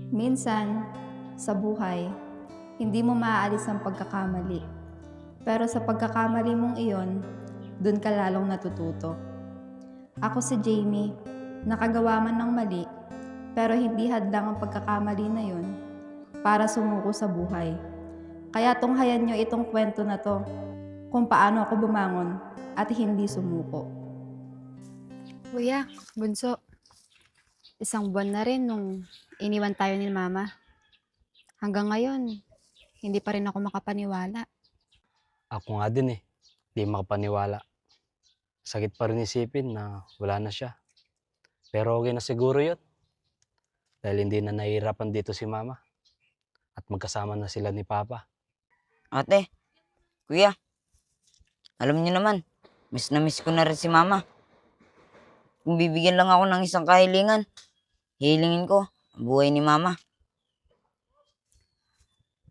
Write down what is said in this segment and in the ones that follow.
Minsan, sa buhay, hindi mo maaalis ang pagkakamali. Pero sa pagkakamali mong iyon, dun ka lalong natututo. Ako si Jamie, nakagawa man ng mali, pero hindi hadlang ang pagkakamali na yun para sumuko sa buhay. Kaya tunghayan nyo itong kwento na to kung paano ako bumangon at hindi sumuko. Kuya, bunso, isang buwan na rin nung iniwan tayo ni Mama. Hanggang ngayon, hindi pa rin ako makapaniwala. Ako nga din di makapaniwala. Sakit pa rin isipin na wala na siya. Pero okay na siguro yun. Dahil hindi na nahihirapan dito si Mama. At magkasama na sila ni Papa. Ate, kuya, alam niyo naman, miss na miss ko na rin si Mama. Kung bibigyan lang ako ng isang kahilingan, hihilingin ko ang buhay ni Mama.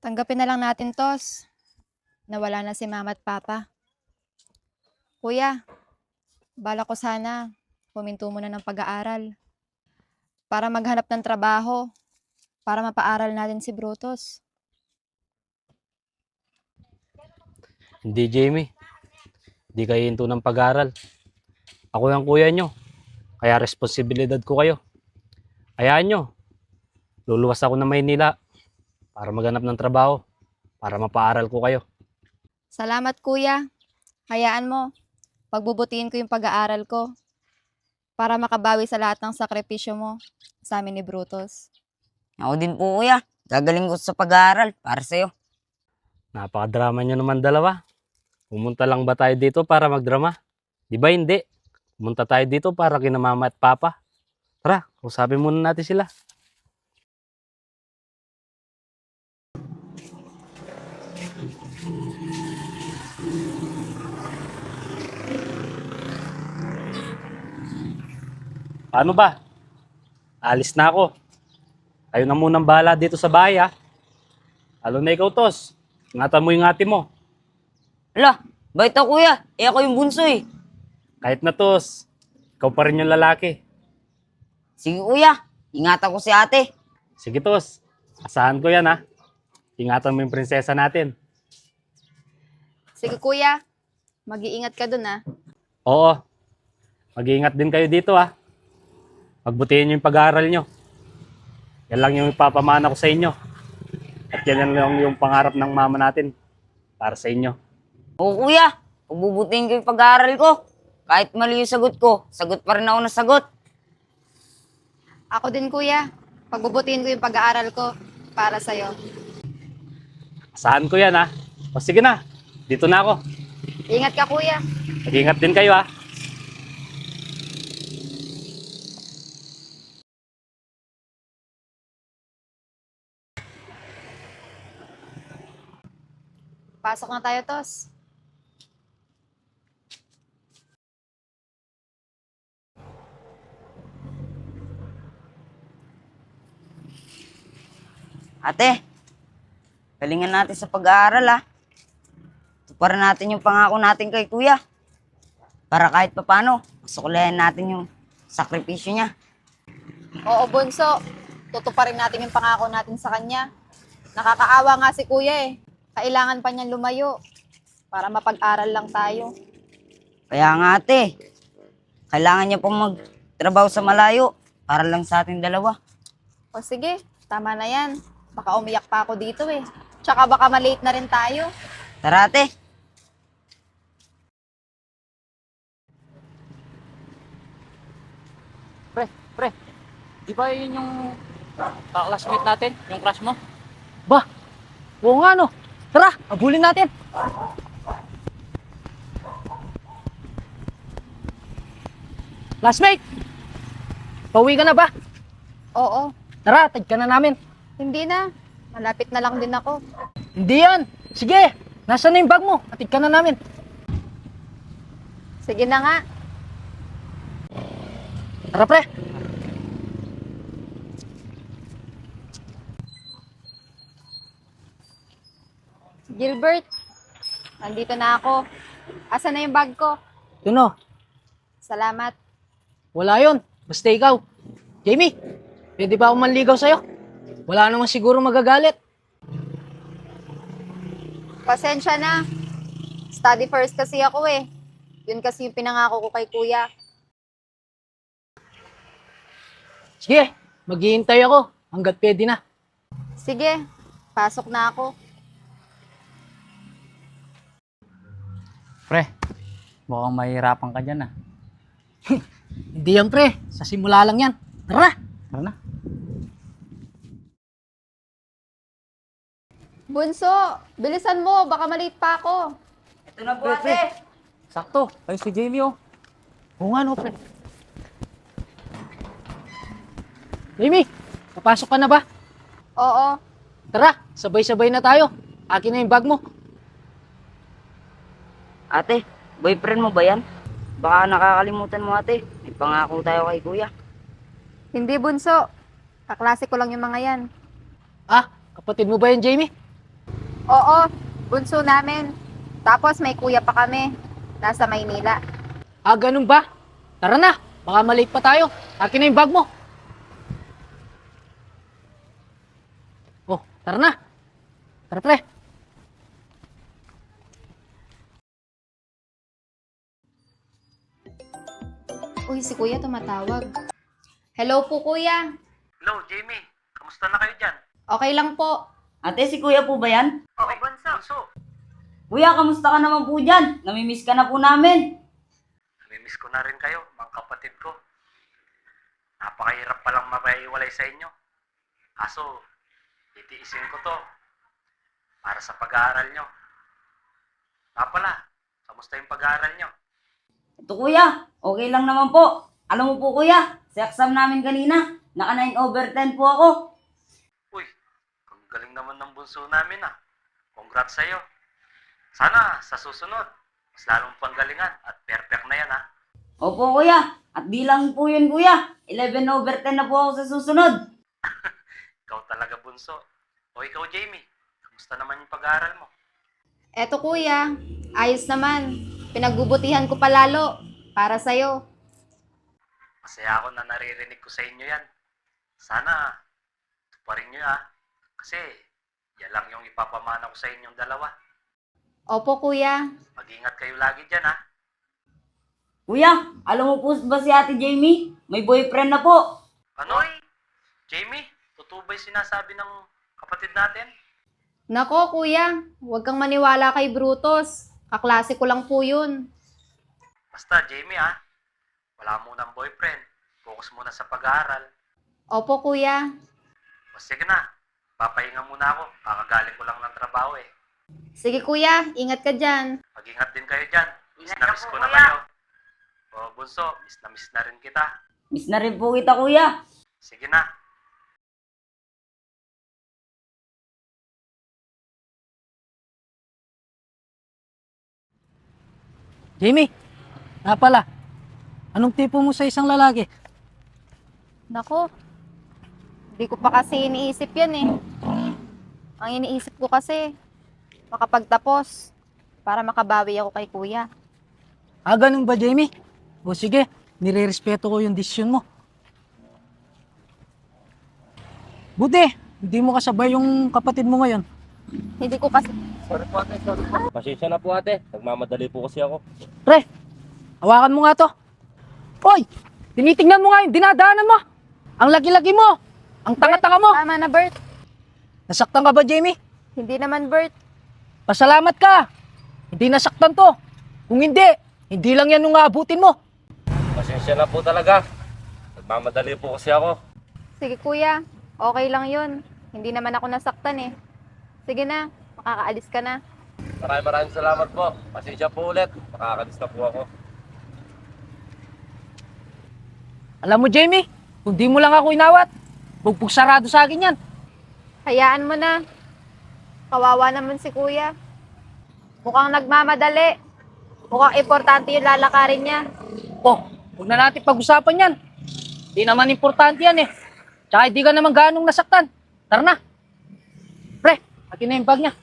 Tanggapin na lang natin, Tos, na wala na si Mama at Papa. Kuya, bala ko sana huminto muna ng pag-aaral para maghanap ng trabaho, para mapaaral natin si Brutus. Hindi, Jamie. Hindi kayo hinto ng pag-aaral. Ako yung kuya nyo. Kaya responsibilidad ko kayo. Hayaan nyo. Luluwas ako ng Maynila para maghanap ng trabaho. Para mapaaral ko kayo. Salamat, Kuya. Hayaan mo, pagbubutihin ko yung pag-aaral ko para makabawi sa lahat ng sakripisyo mo sa amin ni Brutus. Ako din po kuya, gagaling ko sa pag-aaral para sa'yo. Napakadrama nyo naman dalawa. Pumunta lang ba tayo dito para magdrama? Di ba hindi? Pumunta tayo dito para kina Mama at Papa. Tara, usapin muna natin sila. Paano ba? Alis na ako. Kayo na munang bahala dito sa bahay ha. Lalo na ikaw, Tos. Ingatan mo yung ate mo. Ala, bakit ako kuya? Ako yung bunso eh. Kahit na, Tos, ikaw pa rin yung lalaki. Sige kuya, ingatan ko si ate. Sige, Tos. Asahan ko yan ha. Ingatan mo yung prinsesa natin. Sige, Kuya. Mag-iingat ka dun, ha? Oo. Mag-iingat din kayo dito ha. Pagbutihin nyo yung pag-aaral nyo. Yan lang yung ipapamana ko sa inyo. At yan lang yung pangarap ng mama natin para sa inyo. Oo kuya, pagbubutihin ko yung pag-aaral ko. Kahit mali yung sagot ko, sagot pa rin ako na sagot. Ako din, Kuya. Pagbubutihin ko yung pag-aaral ko para sa'yo. Asahan ko yan ha. O sige na, dito na ako. Ingat ka, Kuya. Mag-iingat din kayo ha. Pasok na tayo, Tos. Ate, galingan natin sa pag-aaral ha. Tuparan natin yung pangako natin kay kuya. Para kahit papano, masuklayan natin yung sakripisyo niya. Oo, Bunso. Tutuparin natin yung pangako natin sa kanya. Nakakaawa nga si Kuya eh. Kailangan pa niyang lumayo para mapag-aral lang tayo. Kaya nga ate, kailangan niya pong magtrabaho sa malayo para lang sa ating dalawa. O sige, tama na yan. Baka umiyak pa ako dito eh. Tsaka baka malate na rin tayo. Tara ate. Pre, di ba yun yung classmate natin, yung crush mo? Ba, oo nga no. Tara, abulin natin. Classmate, pauwi ka na ba? Oo, Tara, tag ka na namin. hindi na. Malapit na lang din ako. Hindi yan. Sige, nasaan na yung bag mo? Atid ka na namin. Sige na nga. Tara pre. Gilbert, nandito na ako. Asan na yung bag ko? Yun o, Salamat. wala yun. Basta ikaw. Jamie, pwede ba ako manligaw sa'yo? Wala naman siguro magagalit. Pasensya na. Study first kasi ako eh. Yun kasi yung pinangako ko kay kuya. Sige, maghihintay ako hanggat pwede na. Sige, pasok na ako. Pre, mukhang mahirapan ka dyan ah. Hindi yan pre, sa simula lang yan. Tara na. Tara na. Bunso, bilisan mo. Baka malate pa ako. Ito na po, Pre. ate. Sakto, ayun si Jamie oh. Oo nga no, pre. Jamie, papasok ka na ba? Oo. Tara, sabay-sabay na tayo. Akin na yung bag mo. Ate, boyfriend mo ba yan? Baka nakakalimutan mo, ate. May pangako tayo kay kuya. Hindi, Bunso. Kaklase ko lang yung mga yan. Ah, kapatid mo ba yan, Jamie? Oo, bunso namin. Tapos may kuya pa kami. Nasa Maynila. Ah, ganun ba? Tara na, baka malate pa tayo. Akin na yung bag mo. Oh, tara na. Tara, pre. Uy, si kuya tumatawag. Hello po, kuya. Hello, Jamie. Kamusta na kayo dyan? Okay lang po. Ate, si kuya po ba yan? Oo, Bunso. Kuya, kamusta ka naman po dyan? Namimiss ka na po namin. Namimiss ko na rin kayo, mga kapatid ko. Napakahirap palang mapaiwalay sa inyo. Kaso, titiisin ko to para sa pag-aaral nyo. Pala, kamusta yung pag-aaral nyo? Ito kuya, okay lang naman po. Alam mo po kuya, sa exam namin kanina, naka 9/10 po ako. Uy, ang galing naman ng bunso namin ah. Congrats sa'yo. Sana sa susunod, mas lalong panggalingan at perfect na yan ah. Opo kuya, at di lang po yun kuya, 11/10 na po ako sa susunod. Ikaw talaga bunso. O ikaw Jamie, kamusta naman yung pag-aaral mo? Eto kuya, ayos naman. Pinagbubutihan ko pa lalo para sa'yo. Masaya ako na naririnig ko sa inyo yan. Sana, tuparin nyo ah. Kasi, yan lang yung ipapamana ko sa inyong dalawa. Opo kuya. Mag-ingat kayo lagi dyan ah. Kuya, alam mo po ba si ate Jamie? May boyfriend na po. Ano? Jamie, totoo ba yung sinasabi ng kapatid natin? Nako kuya, huwag kang maniwala kay Brutus. Kaklase ko lang po yun. Basta Jamie ah, wala munang boyfriend. Focus muna sa pag-aaral. Opo kuya. O sige na, papahinga muna ako. Kakagaling ko lang ng trabaho eh. Sige kuya, ingat ka dyan. Mag-ingat din kayo dyan. Miss Ingat na ka miss po, ko na kuya. kayo. O bunso, miss na rin kita. Miss na rin po kita kuya. Sige na. Jamie, pala, anong tipo mo sa isang lalaki? Nako, hindi ko pa kasi iniisip yan eh. Ang iniisip ko kasi, makapagtapos para makabawi ako kay kuya. Ah, ganun ba, Jamie? O sige, nire-respeto ko yung desisyon mo. Buti, hindi mo kasabay yung kapatid mo ngayon. Hindi ko kasi, Pasensya na po ate, nagmamadali po kasi ako. Pre, hawakan mo nga to. Hoy, tinitingnan mo nga yung dinadaanan mo. Ang laki-laki mo. Ang tanga-tanga mo. tama na Bert. Nasaktan ka ba, Jamie? Hindi naman Bert. Pasalamat ka. Hindi nasaktan to. Kung hindi lang yan yung aabutin mo. Pasensya na po talaga. Nagmamadali po kasi ako. Sige kuya, okay lang yun. Hindi naman ako nasaktan eh. Sige na, makakaalis ka na. Maraming salamat po. Pasensya po ulit. Makakalis na po ako. Alam mo, Jamie, kung di mo lang ako inawat, bugbog sarado sa akin yan. Hayaan mo na. Kawawa naman si kuya. Mukhang nagmamadali. Mukhang importante yung lalakarin niya. Oh, huwag na natin pag-usapan yan. Di naman importante yan eh. Tsaka hindi ka naman ganong nasaktan. Tara na. Pre, akin na yung bag niya.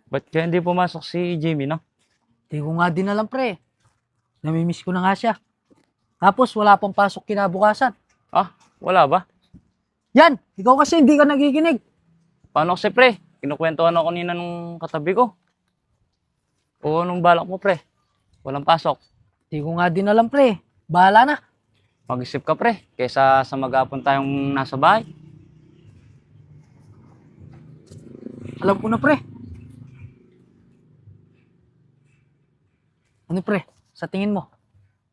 Ba't kaya hindi pumasok si Jamie, no? Di ko nga din alam, pre. Namimiss ko na nga siya. Tapos wala pang pasok kinabukasan. Ah, wala ba? Yan! Ikaw kasi hindi ka nagiginig. Paano kasi, pre? Kinukwentuhan ako kanina nung katabi ko. O anong balak mo, pre? Walang pasok. Di ko nga din alam, pre. Bahala na. Mag-isip ka, pre. Kesa sa mag-aapon tayong nasa bahay. Alam ko na, pre. Ano, pre? Sa tingin mo?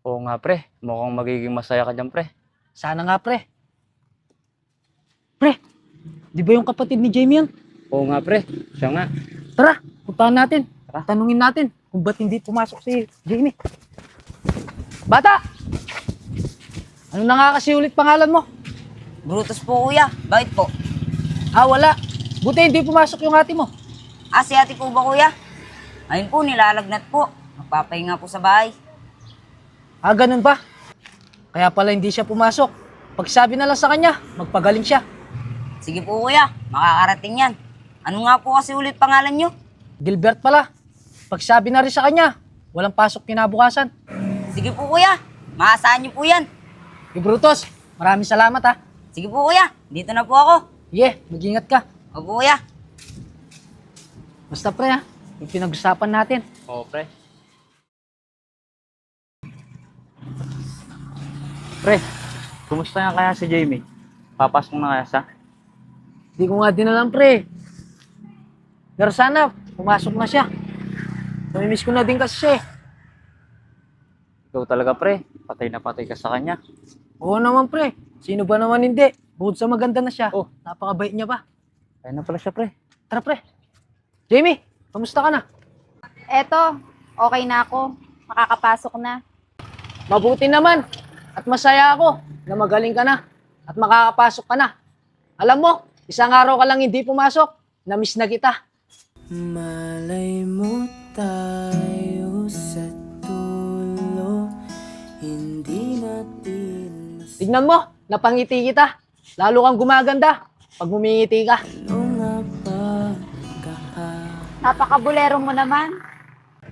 Oo nga, pre. Mukhang magiging masaya ka dyan, pre. Sana nga, pre. Pre, di ba yung kapatid ni Jamie yan? Oo nga, pre. Siya nga. Tara, puntahan natin. Tara. Tanungin natin kung ba't hindi pumasok si Jamie. Bata! Ano na nga kasi ulit pangalan mo? Brutus po, kuya. Bakit po? Ah, wala. Buti hindi pumasok yung ate mo. Ah, si ate po ba, kuya? Ayun po, nilalagnat po. Magpapahinga po sa bahay. Ah, ganun ba? Kaya pala hindi siya pumasok. Pagsabi na lang sa kanya, magpagaling siya. Sige po, kuya. Makakarating yan. Ano nga po kasi ulit pangalan nyo? Gilbert pala. Pagsabi na rin sa kanya, walang pasok kinabukasan. Sige po, kuya. Maasahan nyo po yan. Brutus, maraming salamat ha. Sige po, kuya. Dito na po ako. Yeah, mag-ingat ka. Opo, kuya. Basta pre ha, yung pinag-usapan natin. Oo, pre. Pre, kumusta nga kaya si Jamie? Papasok na kaya siya? Hindi ko nga din alam pre. Pero sana, pumasok na siya. Namimiss ko na din kasi siya eh. Ikaw talaga, pre. Patay na patay ka sa kanya. Oo naman pre, sino ba naman hindi? Bukod sa maganda na siya, Oh. napakabait niya pa. Kaya na pala siya, pre. Tara pre. Jamie, kamusta ka na? Eto, okay na ako. Makakapasok na. Mabuti naman. At masaya ako na magaling ka na at makakapasok ka na. Alam mo, isang araw ka lang hindi pumasok, na-miss na kita. Malay mo tayo sa dulo, hindi natin Tignan mo, napangiti kita. Lalo kang gumaganda pag ngumingiti ka. ano nga ba kahapon. Napakabulero mo naman.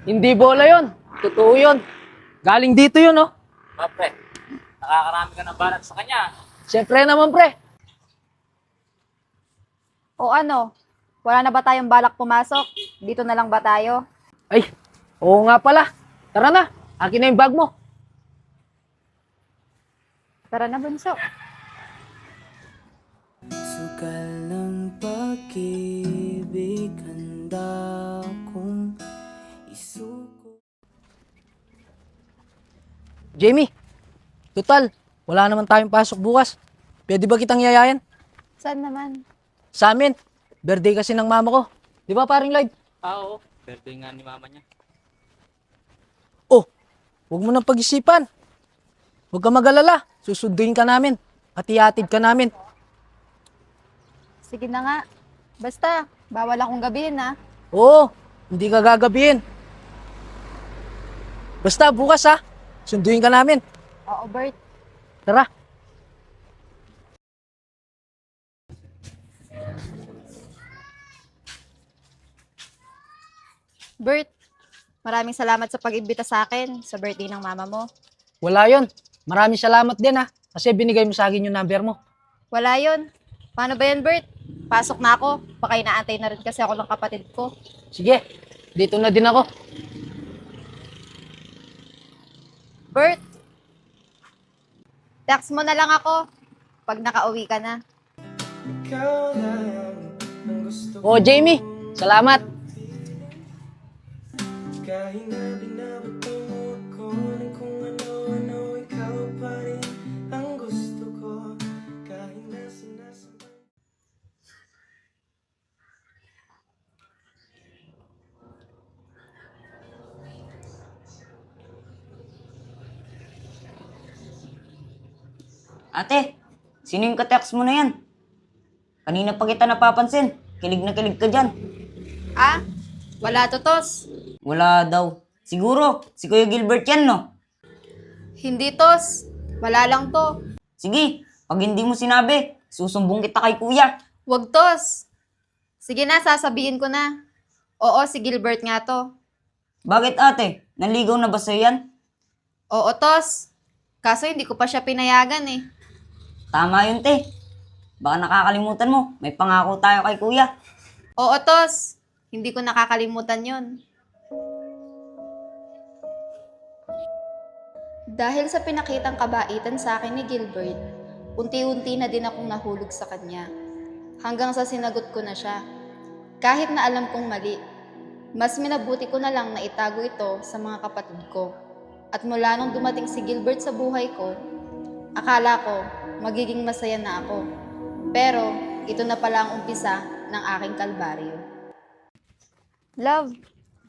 Hindi bola yon, totoo yon. Galing dito yun, oh. Ah, pre. Nakakarami ka ng banat sa kanya. Siyempre naman, pre. O ano, wala na ba tayong balak pumasok? Dito na lang ba tayo? Ay, oo nga pala. Tara na, akin na yung bag mo. Tara na, bunso. Sugal ng pag-ibig, handa kong isuko. Jamie, total, wala naman tayong pasok bukas. Pwede ba kitang yayayan? Saan naman? Sa amin, birthday kasi ng mama ko. Di ba paring live? Ah, oo. Birthday nga ni mama niya. Oh, huwag mo nang pag-isipan. Huwag ka mag-alala. Susunduin ka namin. At iatid ka namin. Sige na nga. Basta, bawal akong gabihin ha. Oo, hindi ka gagabihin. Basta bukas ha, sunduin ka namin. Oo, Bert. Tara. Bert, maraming salamat sa pag-imbita sa akin sa birthday ng mama mo. Wala yon. Maraming salamat din ha. Kasi binigay mo sa akin yung number mo. Wala yon. Paano ba yan, Bert? Pasok na ako. Baka inaantay na rin kasi ako ng kapatid ko. Sige, dito na din ako. Bert, text mo na lang ako pag nakauwi ka na. Oh, Jamie, salamat. Kahit na binabato mo ako ng kung ano-ano, ikaw pa rin ang gusto ko. Kahit na sinasamba. Ate, sino yung ka-text mo na yan? Kanina pa kita napapansin. Kilig na kilig ka dyan. Ah, wala to, Tos. Wala daw. Siguro, si Kuya Gilbert yan, no? Hindi, Tos. Wala lang to. Sige, pag hindi mo sinabi, susumbong kita kay Kuya. Wag, Tos. Sige na, sasabihin ko na. Oo, si Gilbert nga to. Bakit ate? Naligaw na ba sa'yo yan? Oo, Tos. Kaso hindi ko pa siya pinayagan eh. Tama yun, te. Baka nakakalimutan mo. May pangako tayo kay kuya. Oo, Tos. Hindi ko nakakalimutan yon. Dahil sa pinakitang kabaitan sa akin ni Gilbert, unti-unti na din akong nahulog sa kanya. Hanggang sa sinagot ko na siya. Kahit na alam kong mali, mas minabuti ko na lang na itago ito sa mga kapatid ko. At mula nung dumating si Gilbert sa buhay ko, akala ko magiging masaya na ako. Pero ito na pala ang umpisa ng aking kalbaryo. Love,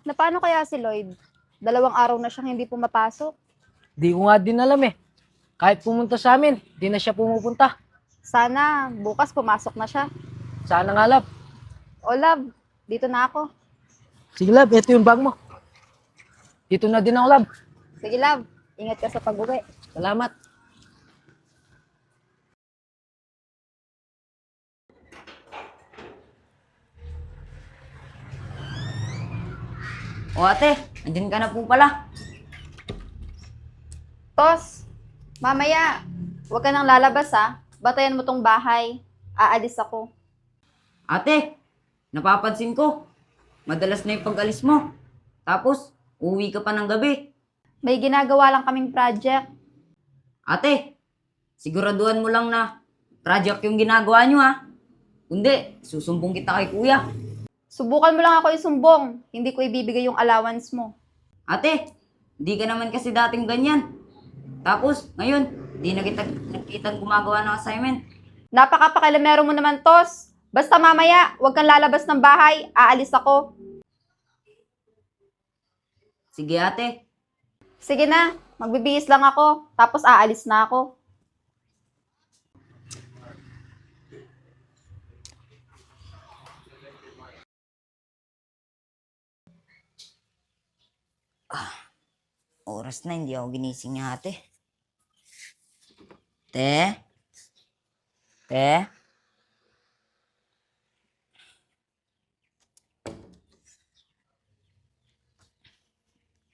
na paano kaya si Lloyd? 2 araw na siyang hindi pumapasok. Di ko nga din alam eh. Kahit pumunta sa amin, di na siya pumupunta. Sana bukas pumasok na siya. Sana nga, love. O love, dito na ako. Sige, love, ito yung bag mo. Dito na din ako, love. Sige love, ingat ka sa pag-uwi. Salamat. O ate, andyan ka na po pala. Tos, mamaya, huwag ka nang lalabas ha. Batayan mo tong bahay. Aalis ako. Ate, napapansin ko. Madalas na yung pag-alis mo. Tapos, uwi ka pa ng gabi. May ginagawa lang kaming project. Ate, siguraduhan mo lang na project yung ginagawa nyo ha. Kundi, susumbong kita kay kuya. Subukan mo lang ako isumbong. Hindi ko ibibigay yung allowance mo. Ate, di ka naman kasi dating ganyan. Tapos, ngayon, di na kita nakitang gumagawa ng assignment. Napakapakilamero mo naman, Tos. Basta mamaya, huwag kang lalabas ng bahay. Aalis ako. Sige ate. Sige na, magbibihis lang ako. Tapos aalis na ako. Oras na, hindi ako ginising ni ate. Te? Te?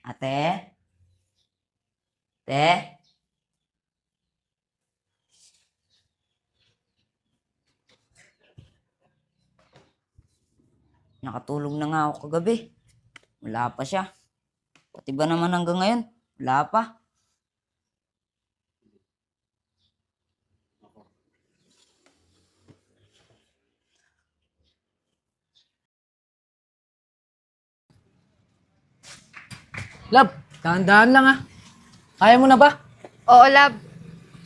Ate? Te? Nakatulog na nga ako kagabi. Wala pa siya. Pati ba naman hanggang ngayon? Wala pa. Love, dahan-dahan lang ah. Kaya mo na ba? Oo, love.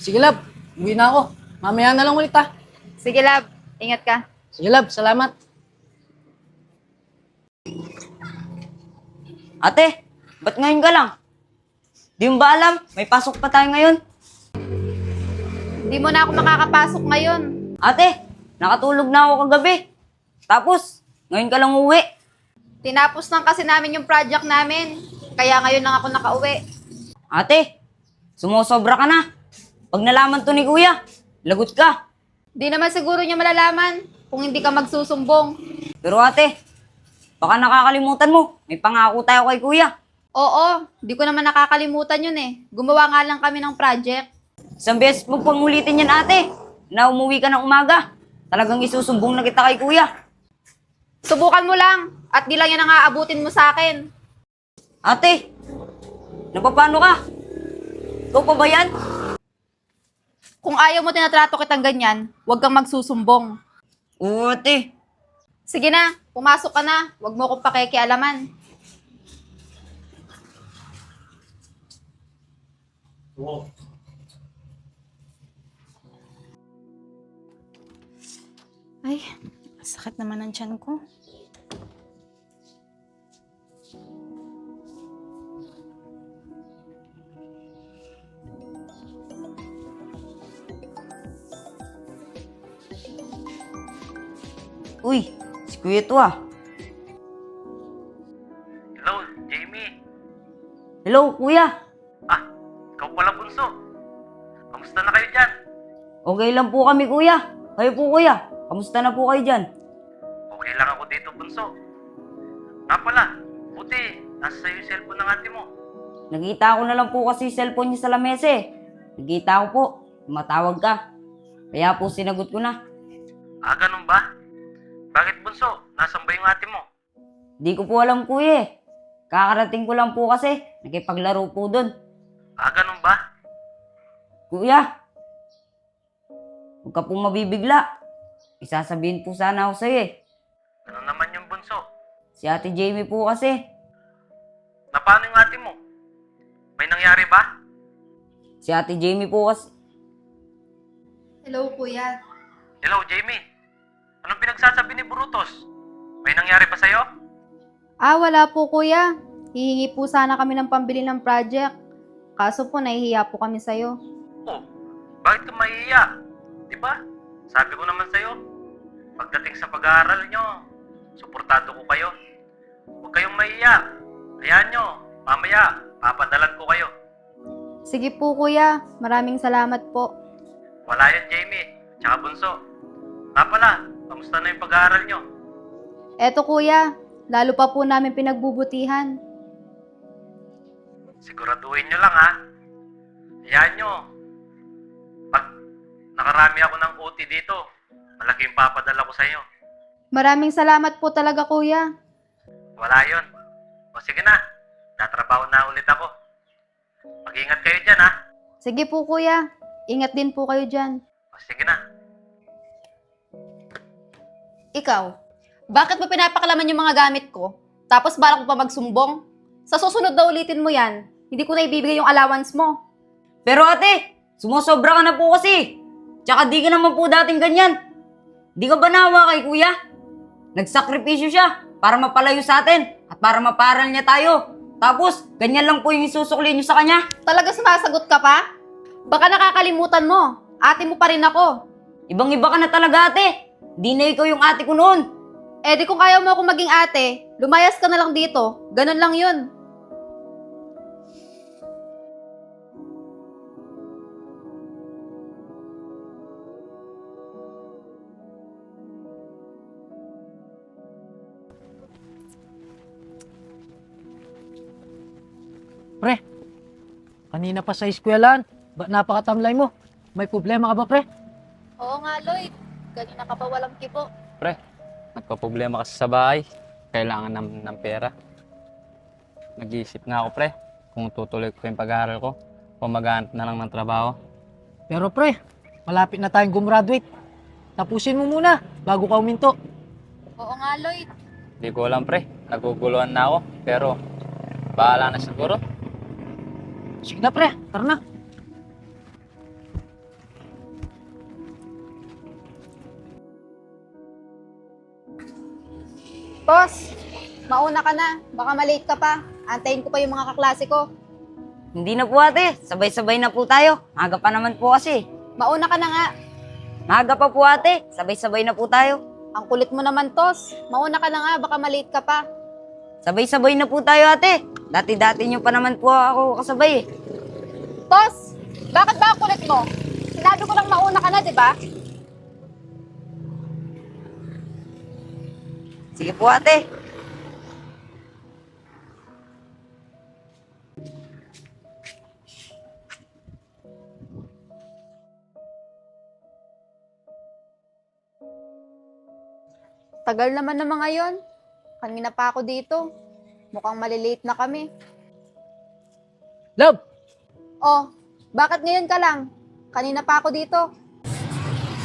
Sige, love. Uwi na ako. Mamaya na lang ulit ah. Sige, love. Ingat ka. Sige, love. Salamat. Ate, ba't ngayon ka lang? Di mo ba alam? May pasok pa tayo ngayon. Hindi mo na ako makakapasok ngayon. Ate, nakatulog na ako kagabi. Tapos, ngayon ka lang uwi. Tinapos lang kasi namin yung project namin. Kaya ngayon lang ako nakauwi. Ate, sumusobra ka na. Pag nalaman to ni kuya, lagot ka. Di naman siguro niya malalaman kung hindi ka magsusumbong. Pero ate, baka nakakalimutan mo. May pangako tayo kay kuya. Oo, di ko naman nakakalimutan yun eh. Gumawa nga lang kami ng project. Isang beses mo pang ulitin yan ate. Na umuwi ka ng umaga. Talagang isusumbong na kita kay kuya. Subukan mo lang at di lang yan ang aabutin mo sa akin. Ate, napapano ka? Ikaw pa ba yan? Kung ayaw mo tinatrato kitang ganyan, huwag kang magsusumbong. Oo ate. Sige na, pumasok ka na. Huwag mo akong pakikialaman. Ay, sakit naman ang tiyan ko. Uy, si kuya to ah. Hello, Jamie. Hello kuya. Ah, ikaw pala bunso. Kamusta na kayo dyan? Okay lang po kami kuya. Kayo po kuya. Kamusta na po kayo dyan? Okay lang ako dito, bunso. Nga pala, buti, nasa sa'yo yung cellphone ng ate mo. Nagkita ko na lang po kasi yung cellphone niya sa lamesa eh. Nagkita ko po, tumatawag ka. Kaya po sinagot ko na. Ah, ganun ba? Bakit bunso? Nasaan ba yung ate mo? Di ko po alam kuya eh. Kakarating ko lang po kasi, nakipaglaro po doon. Ah, ganun ba? Kuya, huwag ka pong mabibigla. Isasabihin po sana ako sa'yo eh. Ano naman yung bunso? Si Ate Jamie po kasi. Na paano yung ate mo? May nangyari ba? Si Ate Jamie po kasi. Hello, kuya. Hello, Jamie. Anong pinagsasabi ni Brutus? May nangyari ba sa'yo? Ah, wala po, kuya. Hihingi po sana kami ng pambili ng project. Kaso po, nahihiya po kami sa'yo. Oh, bakit ka mahihiya? Diba? Sabi ko naman sa'yo, pagdating sa pag-aaral nyo, suportado ko kayo. Huwag kayong mahihiya. Hayaan nyo, mamaya, papadalan ko kayo. Sige po, kuya. Maraming salamat po. Wala yan, Jamie. Tsaka bunso. Nga pala, kamusta na yung pag-aaral nyo? Eto, kuya. Lalo pa po namin pinagbubutihan. Siguraduhin nyo lang, ha? Hayaan nyo. Pag nakarami ako ng OT dito, malaki yung papadala ko sa inyo. Maraming salamat po talaga, kuya. Wala yun. O sige na, tatrabaho na ulit ako. Mag-ingat kayo dyan, ha? Sige po, kuya. Ingat din po kayo dyan. O sige na. Ikaw, bakit mo pinapakalaman yung mga gamit ko? Tapos balak mo pa magsumbong? Sa susunod na ulitin mo yan, hindi ko na ibibigay yung allowance mo. Pero ate, sumusobra ka na po kasi. Tsaka di ka naman po dating ganyan. Di ka ba nawa kay kuya? Nagsakripisyo siya para mapalayo sa atin at para maparal niya tayo. Tapos, ganyan lang po yung isusukli niyo sa kanya. Talaga sumasagot ka pa? Baka nakakalimutan mo. Ate mo pa rin ako. Ibang-iba ka na talaga ate. Di na ikaw yung ate ko noon. Eh di kung ayaw mo akong maging ate, lumayas ka na lang dito. Ganun lang yun. Pre, kanina pa sa eskwelahan, ba't napakatamlay mo? May problema ka ba, pre? Oo nga, Lloyd. Kanina ka pa walang kibo. Pre, nagpa-problema kasi sa bahay. Kailangan ng pera. Nag-iisip nga ako, pre, kung tutuloy ko yung pag-aaral ko o maghanap na lang ng trabaho. Pero pre, malapit na tayong gumraduate. Tapusin mo muna bago ka uminto. Oo nga, Lloyd. Hindi ko alam, pre. Naguguluhan na ako. Pero, bahala na siguro. Sige na, pre. Tara na. Boss, mauna ka na. Baka malate ka pa. Antayin ko pa yung mga kaklase ko. Hindi na po ate, sabay-sabay na po tayo. Maaga pa naman po kasi. Mauna ka na nga. Maaga pa po ate, sabay-sabay na po tayo. Ang kulit mo naman, Tos. Mauna ka na nga. Baka malate ka pa. Sabay-sabay na po tayo ate. Dati-dati nyo pa naman po ako kasabay eh. Tos, bakit ba ang kulit mo? Sinabi ko lang mauna ka na, di ba? Sige po ate. Tagal naman ng mga yon. Kanina pa ako dito. Mukhang malilate na kami. Love, Oh, bakit ngayon ka lang? Kanina pa ako dito.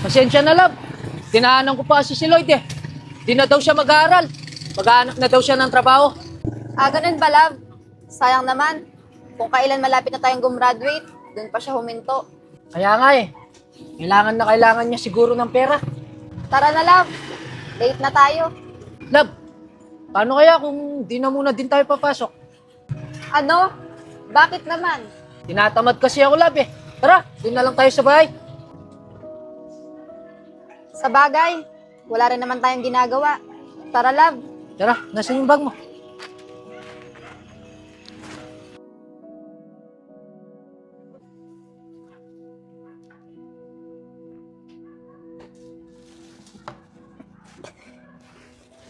pasensya na, love. Tinaanan ko pa si Lloyd eh. Di na daw siya mag-aaral. Mag-aanap na daw siya ng trabaho. Ah, ganun ba, love? Sayang naman. Kung kailan malapit na tayong gumraduate, dun pa siya huminto. Kaya nga eh. Kailangan niya siguro ng pera. Tara na, love. Late na tayo. Love, paano kaya kung di na muna din tayo papasok? Ano? Bakit naman? Tinatamad kasi ako, love eh. Tara, doon na lang tayo sa bahay. Sa bagay, wala rin naman tayong ginagawa. Tara, love. Tara, nasa yung bag mo?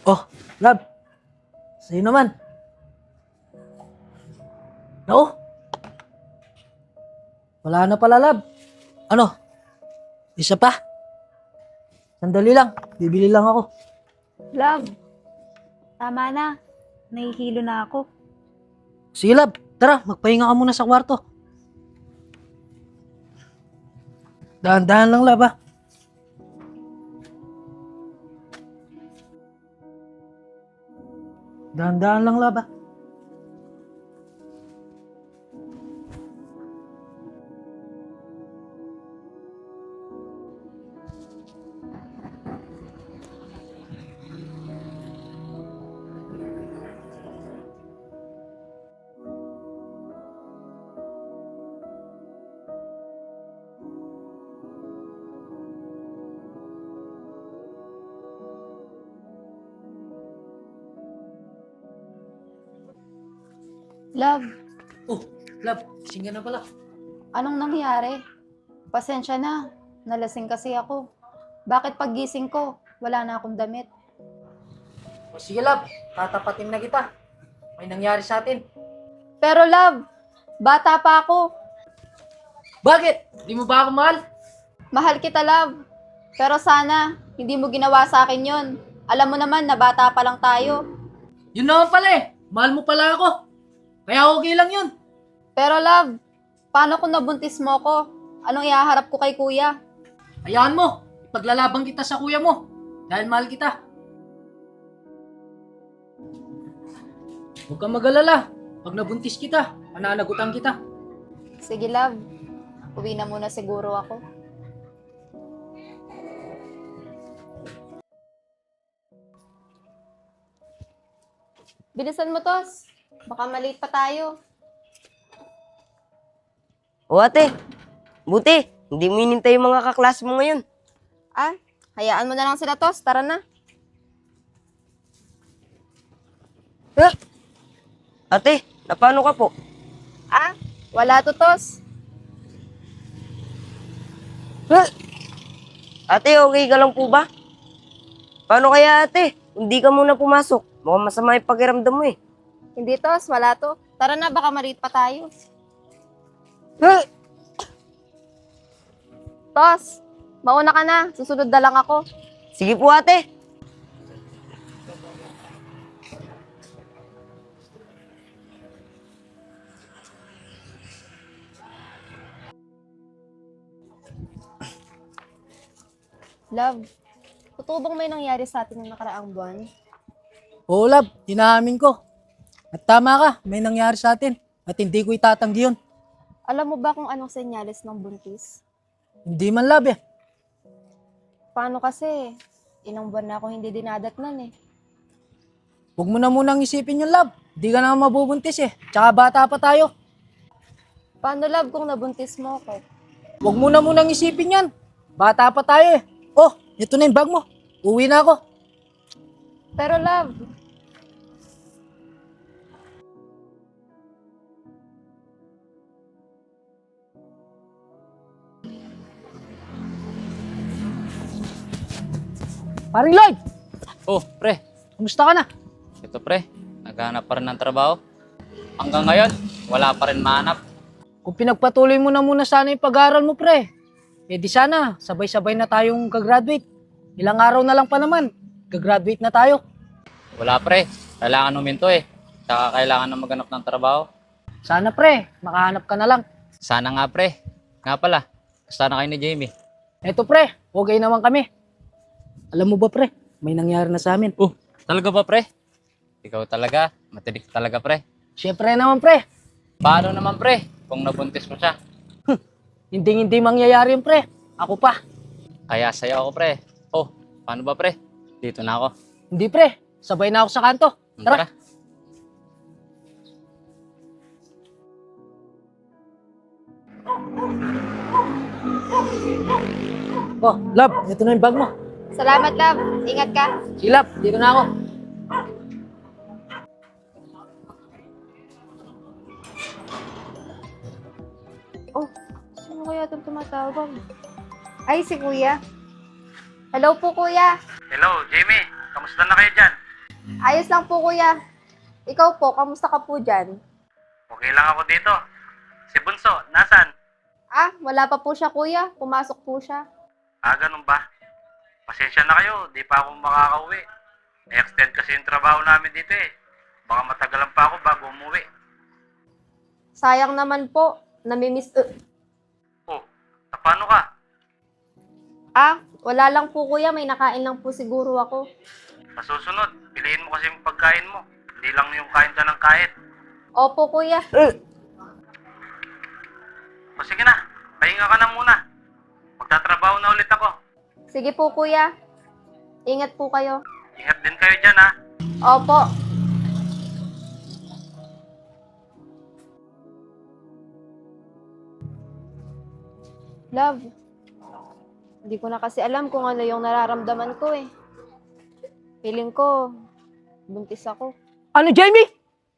Oh, love. Sa'yo naman. No? Wala na pala, love. Ano? Isa pa? Sandali lang. Bibili lang ako. Love, tama na. Nahihilo na ako. Sige, love. Tara, magpahinga ka muna sa kwarto. Dahan-dahan lang, love, ha? Dahan-dahan lang, love, ha? Love, Oh, love. Gising ka na pala. anong nangyari? Pasensya na. Nalasing kasi ako. Bakit paggising ko, wala na akong damit? O sige, love. Tatapatin na kita. May nangyari sa atin. Pero love, bata pa ako. Bakit? Di mo ba ako mahal? Mahal kita, love. Pero sana, hindi mo ginawa sa akin yon. Alam mo naman na bata pa lang tayo. Yun naman pala eh. Mahal mo pala ako. Kaya okay lang yun. Pero love, paano kung nabuntis mo ko? Anong ihaharap ko kay kuya? Hayaan mo. Ipaglalaban kita sa kuya mo. Dahil mahal kita. Huwag kang mag-alala. Pag nabuntis kita, pananagutan kita. Sige love, uwi na muna siguro ako. Bilisan mo, Tos. Baka malate pa tayo. O ate, buti, hindi mo inintay yung mga kaklase mo ngayon. Ah, hayaan mo na lang sila, Tos. Tara na. Ate, napano ka po? Ah, wala to, Tos. Ate, okay ka lang po ba? Paano kaya ate? Hindi ka muna pumasok. Mukhang masama yung pakiramdam mo eh. Hindi, Tos. Wala to. Tara na, baka malate pa tayo. Tos, mauna ka na. Susunod na lang ako. Sige po ate. Love, totoo bang may nangyari sa atin ng nakaraang buwan? Oo, love. Inahamin ko. At tama ka. May nangyari sa atin. At hindi ko itatanggi yun. Alam mo ba kung anong senyales ng buntis? Hindi man, love eh. Paano kasi? Ilang buwan na ako hindi dinadatnan eh. Huwag mo na munang isipin yung love. Hindi ka naman mabubuntis eh. Tsaka bata pa tayo. Paano, love, kung nabuntis mo ako? Huwag mo na munang isipin yan. Bata pa tayo eh. Oh, ito na yung bag mo. Uwi na ako. Pero, love, Paring Lloyd, Oh, pre. kumusta ka na? Ito, pre. Naghahanap pa rin ng trabaho. Hanggang ngayon, wala pa rin mahanap. Kung pinagpatuloy mo na muna sana yung pag-aaral mo, pre, eh di sana, sabay-sabay na tayong gagraduate. Ilang araw na lang pa naman, gagraduate na tayo. Wala, pre. Kailangan huminto eh. Tsaka kailangan na maghanap ng trabaho. Sana, pre, makahanap ka na lang. Sana nga, pre. Nga pala, gusto na kayo ni Jamie. Eto, pre, okay naman kami. Alam mo ba, pre, may nangyari na sa amin. Oh, talaga ba, pre? Ikaw talaga. Matidik talaga, pre. Siyempre naman, pre, Paano naman, pre? Kung nabuntis mo siya. hindi mangyayari yun, pre. Ako pa. Kaya sa'yo ako, pre. Oh, paano ba, pre? Dito na ako. Hindi, pre, sabay na ako sa kanto. Tara. Tara. Oh, love, ito na yung bag mo. salamat, love. Ingat ka. Sige, love, dito na ako. Sino kaya itong tumatawag? Ay, si kuya. Hello po, kuya. Hello, Jamie. Kamusta na kayo dyan? Ayos lang po, kuya. Ikaw po, kamusta ka po dyan? Okay lang ako dito. Si Bunso, nasan? Ah, wala pa po siya kuya. Pumasok po siya. Ah, ganun ba? Pasensya na kayo, di pa ako makakauwi. Na-extend kasi yung trabaho namin dito eh. Baka matagalan pa ako bago umuwi. Sayang naman po. Namimiss... Oh, paano ka? Ah, wala lang po kuya. May nakain lang po siguro ako. Sa susunod, piliin mo kasi yung pagkain mo. Hindi lang yung kain ka ng kain. Opo kuya. O sige na, pahinga ka na muna. Magtatrabaho na ulit ako. Sige po kuya. Ingat po kayo. Ingat din kayo dyan ha. Opo. Love, hindi ko na kasi alam kung ano yung nararamdaman ko eh. Feeling ko, buntis ako. Ano, Jamie?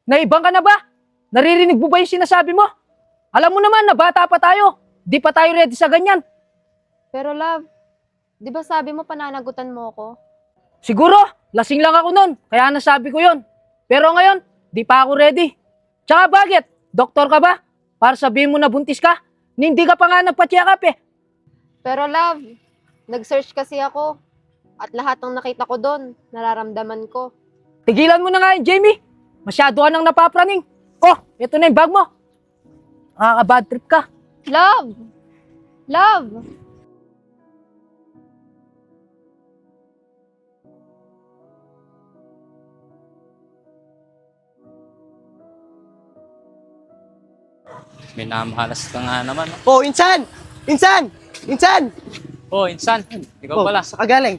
Naibang ka na ba? Naririnig mo ba yung sinasabi mo? Alam mo naman na bata pa tayo. Di pa tayo ready sa ganyan. Pero love, di ba sabi mo pananagutan mo ako? Siguro, lasing lang ako nun. Kaya nasabi ko yon. Pero ngayon, di pa ako ready. Tsaka bakit? Doktor ka ba? Para sabihin mo na buntis ka? Hindi ka pa nga nagpa-check up eh. Pero love, nag-search kasi ako. At lahat ng nakita ko doon, nararamdaman ko. Tigilan mo na nga yun, Jamie. Masyado ka nang napapraning. Oh, ito na yung bag mo. Nakaka-bad trip ka. Love! Love! Minamahalas ka nga naman. Oh, Insan! Insan! Insan! Oh, Insan, ikaw pala. Sa kagaling.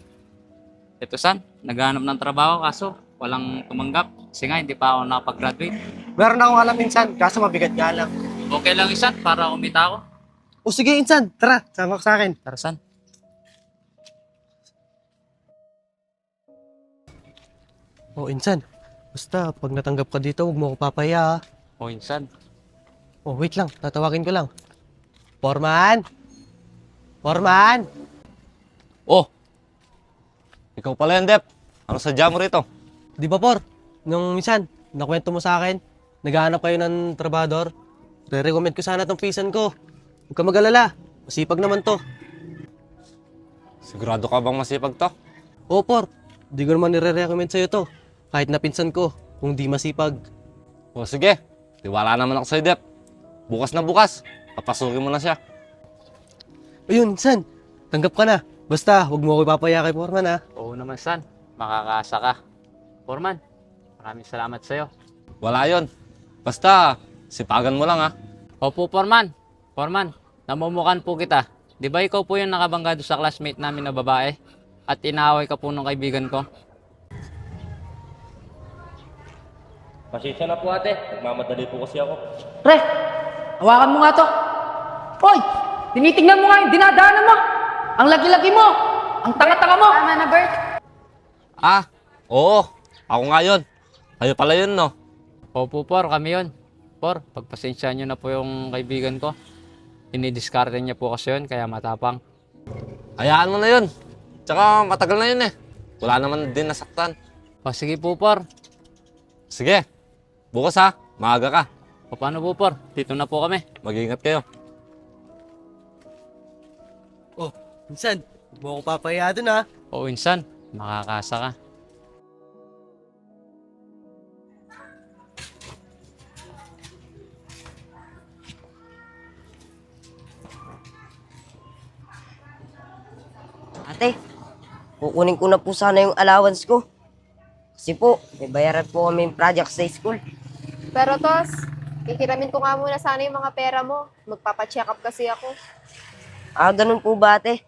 Ito, San, naghahanap ng trabaho kaso walang tumanggap. Kasi nga, hindi pa ako nakapag-graduate. Meron akong alam, Insan. Kaso mabigat nga lang. Okay lang, Insan, para umita ako. O sige, Insan. Tara, sama ka sa akin. Tara, San. Oh, Insan. Basta, pag natanggap ka dito, huwag mo ako papaya, ha? Oh, Insan. Oh, wait lang. Tatawagin ko lang. Foreman! Foreman! Oh! Ikaw pala yan, Dep. Ano sadya mo rito? Di ba, Por? Nung minsan, nakwento mo sa akin, naghahanap kayo ng trabador. Re-recommend ko sana tong pisan ko. Huwag ka mag-alala. Masipag naman to. Sigurado ka bang masipag to? Oo, Por. Di ko naman nire-recommend sa'yo to. Kahit napinsan ko, kung di masipag. O sige, tiwala naman ako sa'yo, Dep. Bukas na bukas, papasukin mo na siya. Ayun, San. Tanggap ka na. Basta, huwag mo ako ipapaya kay Foreman, ha? Oo naman, San. Makakaasa ka. Foreman, maraming salamat sa'yo. Wala yon. Basta, sipagan mo lang ha. Opo, Foreman. Foreman, namumukan po kita. Di ba ikaw po yung nakabangga doon sa classmate namin na babae? At inaaway ka po ng kaibigan ko? Pasensya na po ate, nagmamadali po kasi ako. Pre, hawakan mo nga to. Hoy, tinitingnan mo nga yung dinadaanan mo. Ang laki-laki mo. Ang tanga-tanga mo. Tama na, Bert. Ah, oo, ako nga yun. Kayo pala yun, no? Opo, Por, kami yun. Por, pagpasensya nyo na po yung kaibigan ko. Inidiskarte niya po kasi yun, kaya matapang. Hayaan mo na yun. Tsaka matagal na yun eh. Wala naman din nasaktan. O sige po, Por. Sige, bukas ha, maaga ka. O paano po, Por? Dito na po kami. Mag-iingat kayo. Oh, San. Huwag mo ako papaya dun, ha? O Insan, makakasa ka. Ate, kukunin ko na po sana yung allowance ko. Kasi po, may bayaran po kami yung project sa school. Pero Tos, kikiramin ko nga muna sana yung mga pera mo. Magpapacheck up kasi ako. Ah, ganun po ba, ate?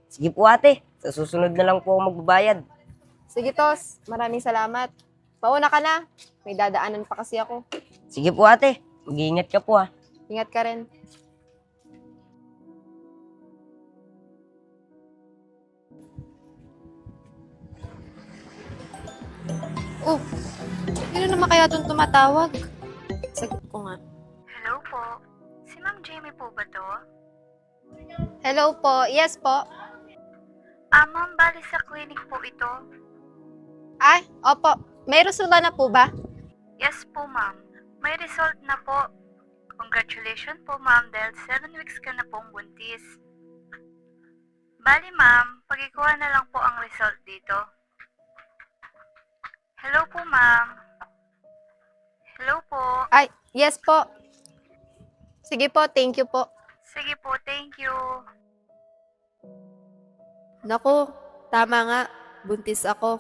Sige po, ate. Sa susunod na lang po ako magbabayad. Sige Tos, maraming salamat. Mauna ka na. May dadaanan pa kasi ako. Sige po, ate. Mag-iingat ka po, ha. Ingat ka rin. Oh, sino naman kaya doon tumatawag? Sagot ko nga. Hello po. Si Ma'am Jamie po ba to? Hello po. Yes po. Ma'am, bali sa clinic po ito. Ay, opo. May resulta na po ba? Yes po, ma'am. May result na po. Congratulations po, ma'am, dahil 7 weeks ka na pong buntis. Bali, ma'am, pagikuha na lang po ang result dito. Hello po, ma'am. Hello po. Ay, yes po. Sige po, thank you po. Sige po, thank you. Naku, tama nga. Buntis ako.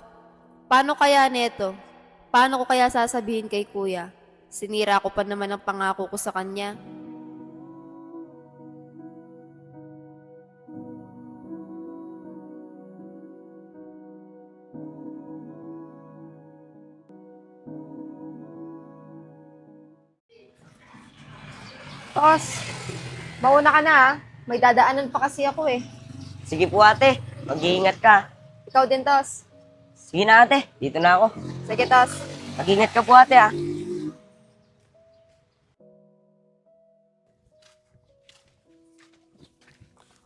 Paano kaya neto? Paano ko kaya sasabihin kay kuya? Sinira ko pa naman ang pangako ko sa kanya. Tos, mauna ka na ah. May dadaanan pa kasi ako eh. Sige po ate, mag-iingat ka. Ikaw din, Tos. Sige na ate, dito na ako. Sige, Tos. Mag-iingat ka po ate ah.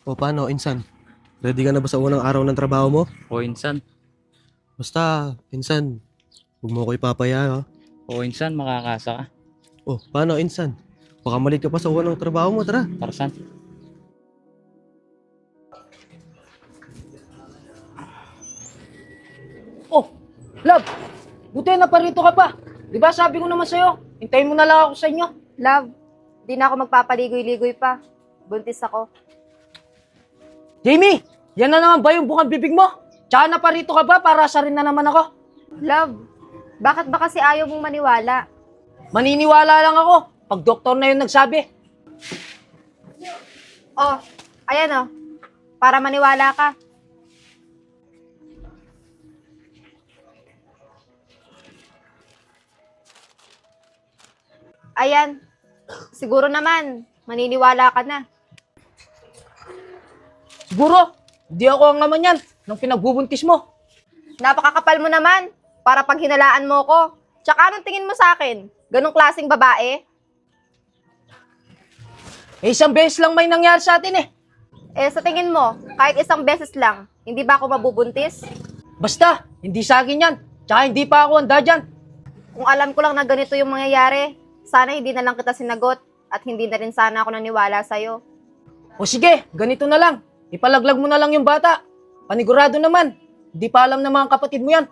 O paano, Insan? Ready ka na ba sa unang araw ng trabaho mo? O insan. Basta, Insan, huwag mo ko ipapaya ha. O insan, makakasa ka. Oh, paano, Insan? Baka mali ka pa sa unang trabaho mo, tara. Para saan? Oh, love, buti na parito ka pa. Di ba sabi ko naman sa'yo, hintayin mo na lang ako sa inyo. Love, di na ako magpapaligoy-ligoy pa. Buntis ako. Jamie, yan na naman ba yung bukang bibig mo? Tsaka na parito ka ba para sa rin na naman ako? Love, bakit ba kasi ayaw mong maniwala? Maniniwala lang ako pag doktor na yung nagsabi. Oh, ayan oh. Para maniwala ka. Ayan. Siguro naman, maniniwala ka na. Siguro, hindi ako ang naman yan nung pinagbubuntis mo. Napakakapal mo naman para pag hinalaan mo ko. Tsaka anong tingin mo sa akin? Ganong klaseng babae? Eh, isang beses lang may nangyari sa atin eh. Eh sa tingin mo, kahit isang beses lang, hindi ba ako mabubuntis? Basta, hindi sa akin yan. Tsaka hindi pa ako handa dyan. Kung alam ko lang na ganito yung mangyayari, sana hindi na lang kita sinagot at hindi na rin sana ako naniwala sa'yo. O sige, ganito na lang. Ipalaglag mo na lang yung bata. Panigurado naman. Hindi pa alam ng mga kapatid mo yan.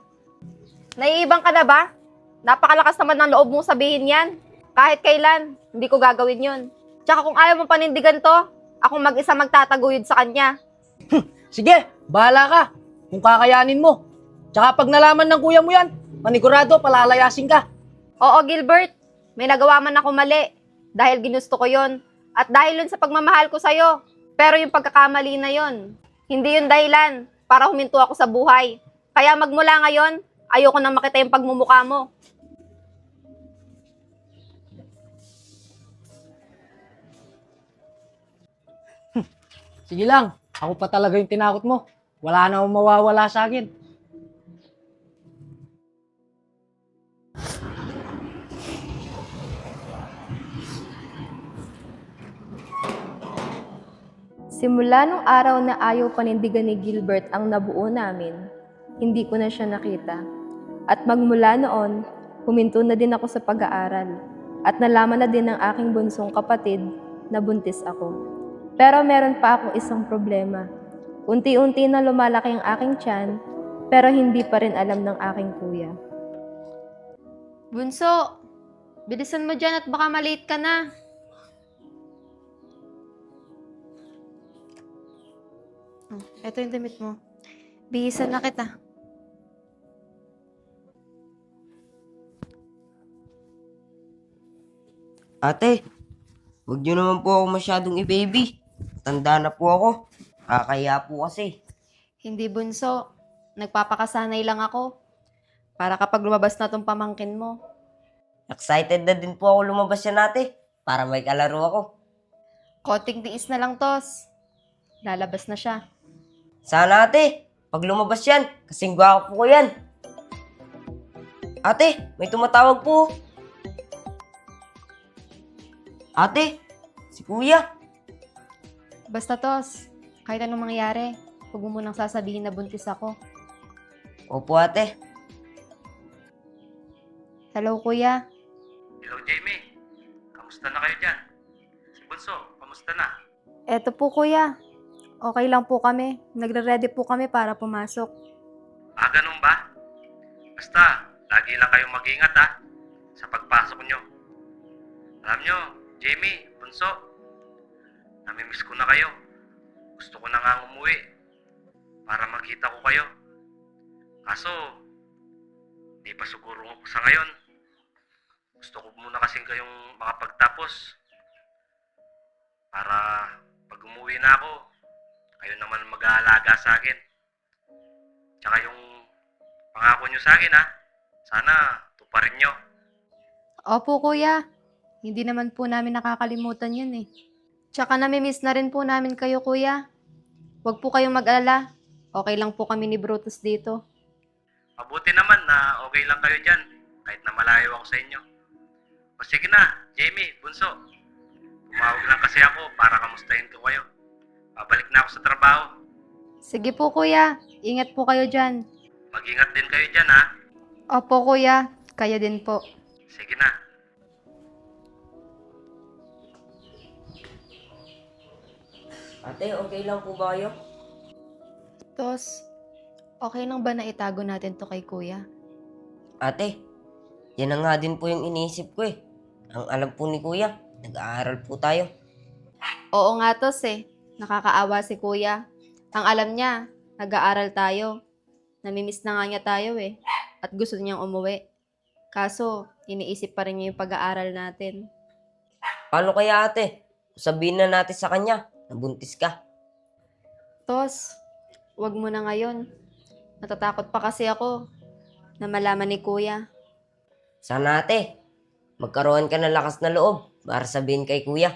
Naiibang ka na ba? Napakalakas naman ng loob mong sabihin yan. Kahit kailan, hindi ko gagawin yun. Tsaka kung ayaw mong panindigan to, akong mag-isa magtataguyod sa kanya. Sige, bahala ka. Kung kakayanin mo. Tsaka pag nalaman ng kuya mo yan, panigurado, palalayasin ka. Oo, Gilbert. May nagawa man ako mali. Dahil ginusto ko yon. At dahil yun sa pagmamahal ko sa'yo. Pero yung pagkakamali na yon, hindi yun dahilan para huminto ako sa buhay. Kaya magmula ngayon, ayoko nang makita yung pagmumukha mo. Sige lang, ako pa talaga yung tinakot mo. Wala na akong mawawala sa akin. Simula nung araw na ayaw panindigan ni Gilbert ang nabuo namin, hindi ko na siya nakita. At magmula noon, huminto na din ako sa pag-aaral. At nalaman na din ng aking bunsong kapatid na buntis ako. Pero meron pa akong isang problema. Unti-unti na lumalaki ang aking tiyan, pero hindi pa rin alam ng aking kuya. Bunso, bilisan mo dyan at baka malate ka na. Ito yung damit mo. Bihisan na kita. Ate, huwag niyo naman po ako masyadong i-baby. Tanda na po ako. Kakaya po kasi. Hindi, Bunso. Nagpapakasanay lang ako. Para kapag lumabas na tong pamangkin mo. Excited na din po ako lumabas yan ate. Para may kalaro ako. Konting tiis na lang, Tos. Lalabas na siya. Sana ate, pag lumabas yan, kasing gwapo ko yan. Ate, may tumatawag po. Ate, si kuya. Basta, Tos. Kahit anong mangyari, huwag mo munang sasabihin na buntis ako. Opo ate. Hello, Kuya. Hello, Jamie. Kamusta na kayo dyan? Si Bunso, kamusta na? Eto po kuya, okay lang po kami. Nagre-ready po kami para pumasok. Ganun ba? Basta, lagi lang kayong mag-ingat ha, sa pagpasok nyo. Alam nyo, Jamie, Bunso, namimiss ko na kayo. Gusto ko na nga umuwi para makita ko kayo. Kaso, di pa siguro sa ngayon. Gusto ko muna kasing kayong makapagtapos para pag umuwi na ako, kayo naman mag-aalaga sa akin. Tsaka yung pangako nyo sa akin ha, sana tuparin nyo. Opo kuya, hindi naman po namin nakakalimutan yun eh. Tsaka namimiss na rin po namin kayo kuya. Huwag po kayong mag-alala, okay lang po kami ni Brutus dito. Mabuti naman na okay lang kayo dyan, kahit na malayo ako sa inyo. O sige na, Jamie, Bunso. Tumawag lang kasi ako para kamustahin ko kayo. Babalik na ako sa trabaho. Sige po kuya, ingat po kayo dyan. Mag-ingat din kayo dyan ha. Opo kuya, kayo din po. Sige na. Ate, okay lang po ba kayo? Tos, okay lang ba na itago natin to kay kuya? Ate, yan na nga din po yung iniisip ko eh. Ang alam po ni kuya, nag-aaral po tayo. Oo nga tos eh, nakakaawa si kuya. Ang alam niya, nag-aaral tayo. Namimiss na nga niya tayo eh, at gusto niyang umuwi. Kaso, iniisip pa rin niya yung pag-aaral natin. Paano kaya ate? Sabihin na natin sa kanya, nabuntis ka. Tos, wag mo na ngayon. Natatakot pa kasi ako na malaman ni kuya. Sana ate, magkaroon ka ng lakas na loob para sabihin kay kuya.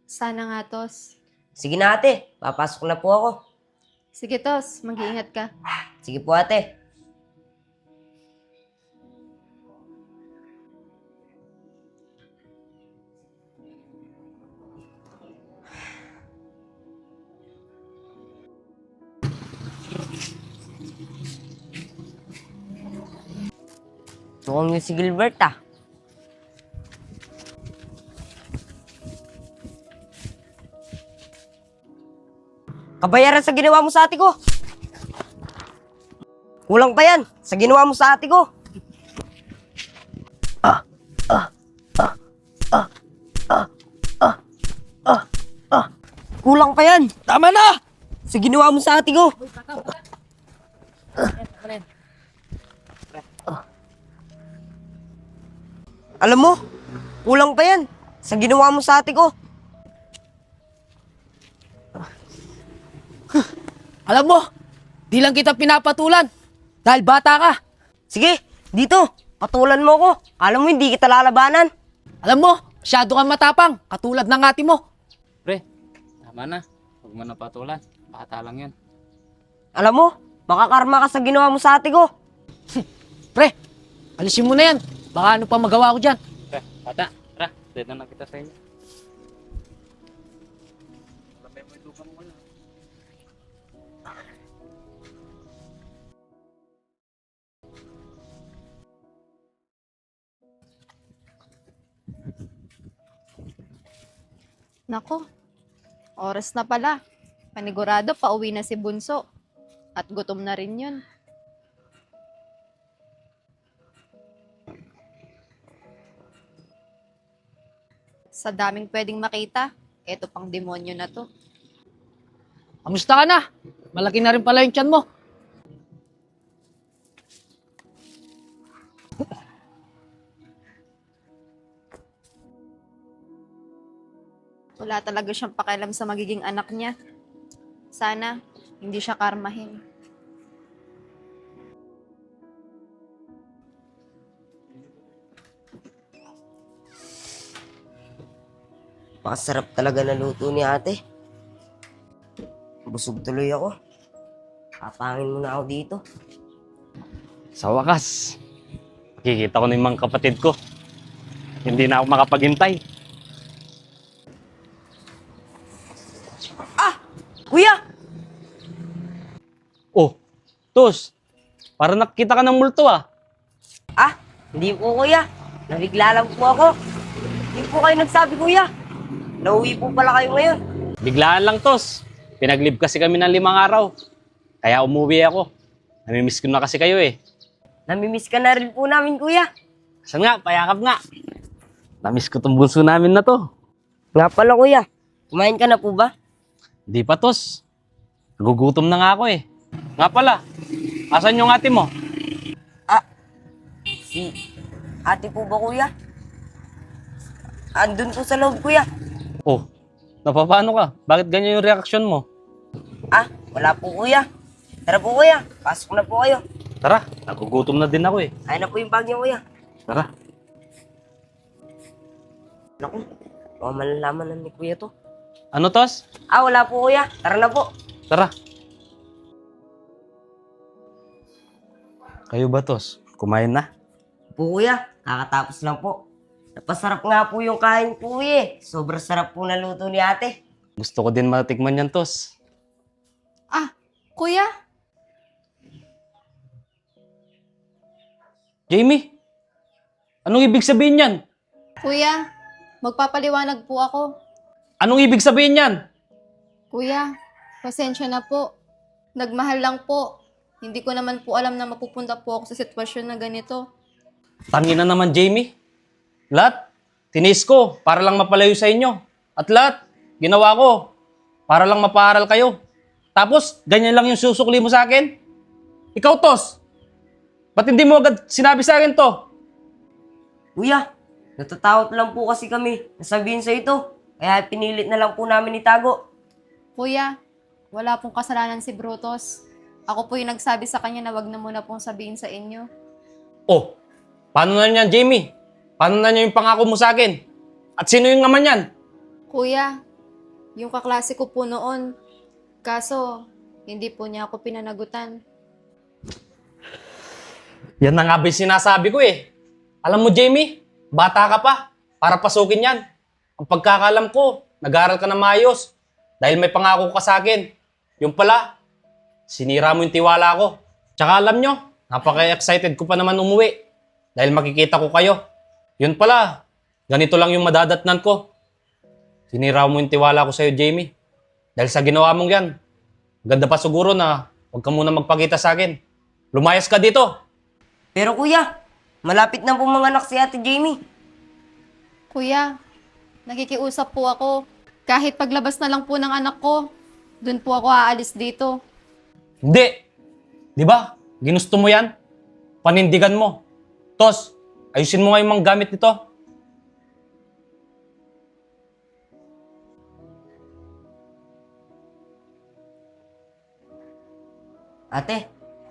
Sana nga, Tos. Sige na ate, papasok na po ako. Sige, Tos, mag-iingat ka. Sige po ate. Mukhang yung si Gilbert ah. Kabayaran sa ginawa mo sa ate ko. Kulang pa yan sa ginawa mo sa ate ko. Kulang pa yan. Tama na! Sa ginawa mo sa ate ko. Alam mo, kulang pa yan sa ginawa mo sa ate ko. Alam mo, di lang kita pinapatulan dahil bata ka. Sige, dito, patulan mo ko. Alam mo, hindi kita lalabanan. Alam mo, masyado kang matapang, katulad ng ate mo. Pre, tama na. Huwag mo na patulan. Bata lang yan. Alam mo, makakarma ka sa ginawa mo sa ate ko. Pre, alisin mo na yan. Baka ano pa magawa ko dyan. Pre, bata. Tara, dito na kita sa inyo. Lamay mo yung lupa mo na. Nako, oras na pala. Panigurado, pauwi na si Bunso. At gutom na rin yun. Sa daming pwedeng makita, eto pang demonyo na to. Kamusta ka na? Malaki na rin pala yung tiyan mo. Wala talaga siyang pakialam sa magiging anak niya. Sana, hindi siya karmahin. Masarap talaga na luto ni ate. Busog tuloy ako. Tatangin mo na ako dito. Sa wakas, makikita ko na yung mga kapatid ko. Hindi na ako makapaghintay. Kuya! Oh, Tos, parang nakita ka ng multo ah. Hindi po kuya. Nabigla lang po ako. Hindi po kayo nagsabi, kuya. Nauwi po pala kayo ngayon. Biglaan lang, Tos. Pinaglib kasi kami ng 5 araw. Kaya umuwi ako. Namimiss ko na kasi kayo eh. Namimiss ka na rin po namin, kuya. Saan nga? Payakap nga. Namiss ko tong bunso namin na to. Nga pala, kuya. Kumain ka na po ba? Di pa, Tos. Nagugutom na nga ako eh. Nga pala, asan yung ate mo? Si ate po ba, kuya? Andun po sa loob, kuya. Oh, napapano ka? Bakit ganyan yung reaksyon mo? Wala po, kuya. Tara po, kuya. Pasok na po kayo. Tara, nagugutom na din ako eh. Ayun na po yung bag niyo, kuya. Tara. Naku, baka malalaman na ni kuya to. Ano, Tos? Wala po, kuya. Tara na po. Tara. Kayo ba, Tos? Kumain na? Po, kuya. Kakatapos lang po. Napasarap nga po yung kain po, eh. Sobrang sarap po na luto ni ate. Gusto ko din matikman yan, Tos. Kuya, Jamie, anong ibig sabihin yan? Kuya, magpapaliwanag po ako. Anong ibig sabihin yan? Kuya, pasensya na po. Nagmahal lang po. Hindi ko naman po alam na mapupunta po ako sa sitwasyon na ganito. Tangina naman, Jamie. Lahat, tinis ko para lang mapalayo sa inyo. At lahat, ginawa ko para lang mapaaral kayo. Tapos, ganyan lang yung susukli mo sa akin? Ikaw, Tos, ba't hindi mo agad sinabi sa akin to? Kuya, natatakot lang po kasi kami nasabihin sa ito. Kaya pinilit na lang po namin itago. Kuya, wala pong kasalanan si Brutus. Ako po yung nagsabi sa kanya na wag na muna pong sabihin sa inyo. Oh, paano na niyan, Jamie? Paano na niya yung pangako mo sa akin? At sino yung naman yan? Kuya, yung kaklase ko po noon. Kaso, hindi po niya ako pinanagutan. Yan na nga ba yung sinasabi ko eh. Alam mo, Jamie, bata ka pa para pasukin yan. Ang pagkakalam ko, nag-aaral ka na maayos dahil may pangako ka sa akin. Yung pala, sinira mo yung tiwala ko. Tsaka alam nyo, napaka-excited ko pa naman umuwi dahil makikita ko kayo. Yun pala, ganito lang yung madadatnan ko. Sinira mo yung tiwala ko sa'yo, Jamie. Dahil sa ginawa mong yan, ganda pa siguro na huwag ka muna magpakita sa akin. Lumayas ka dito. Pero kuya, malapit na po mga anak si ate Jamie. Kuya, nakikiusap po ako. Kahit paglabas na lang po ng anak ko, dun po ako aalis dito. Hindi. Di ba? Ginusto mo yan? Panindigan mo. Tos, ayusin mo nga yung mga gamit nito. Ate,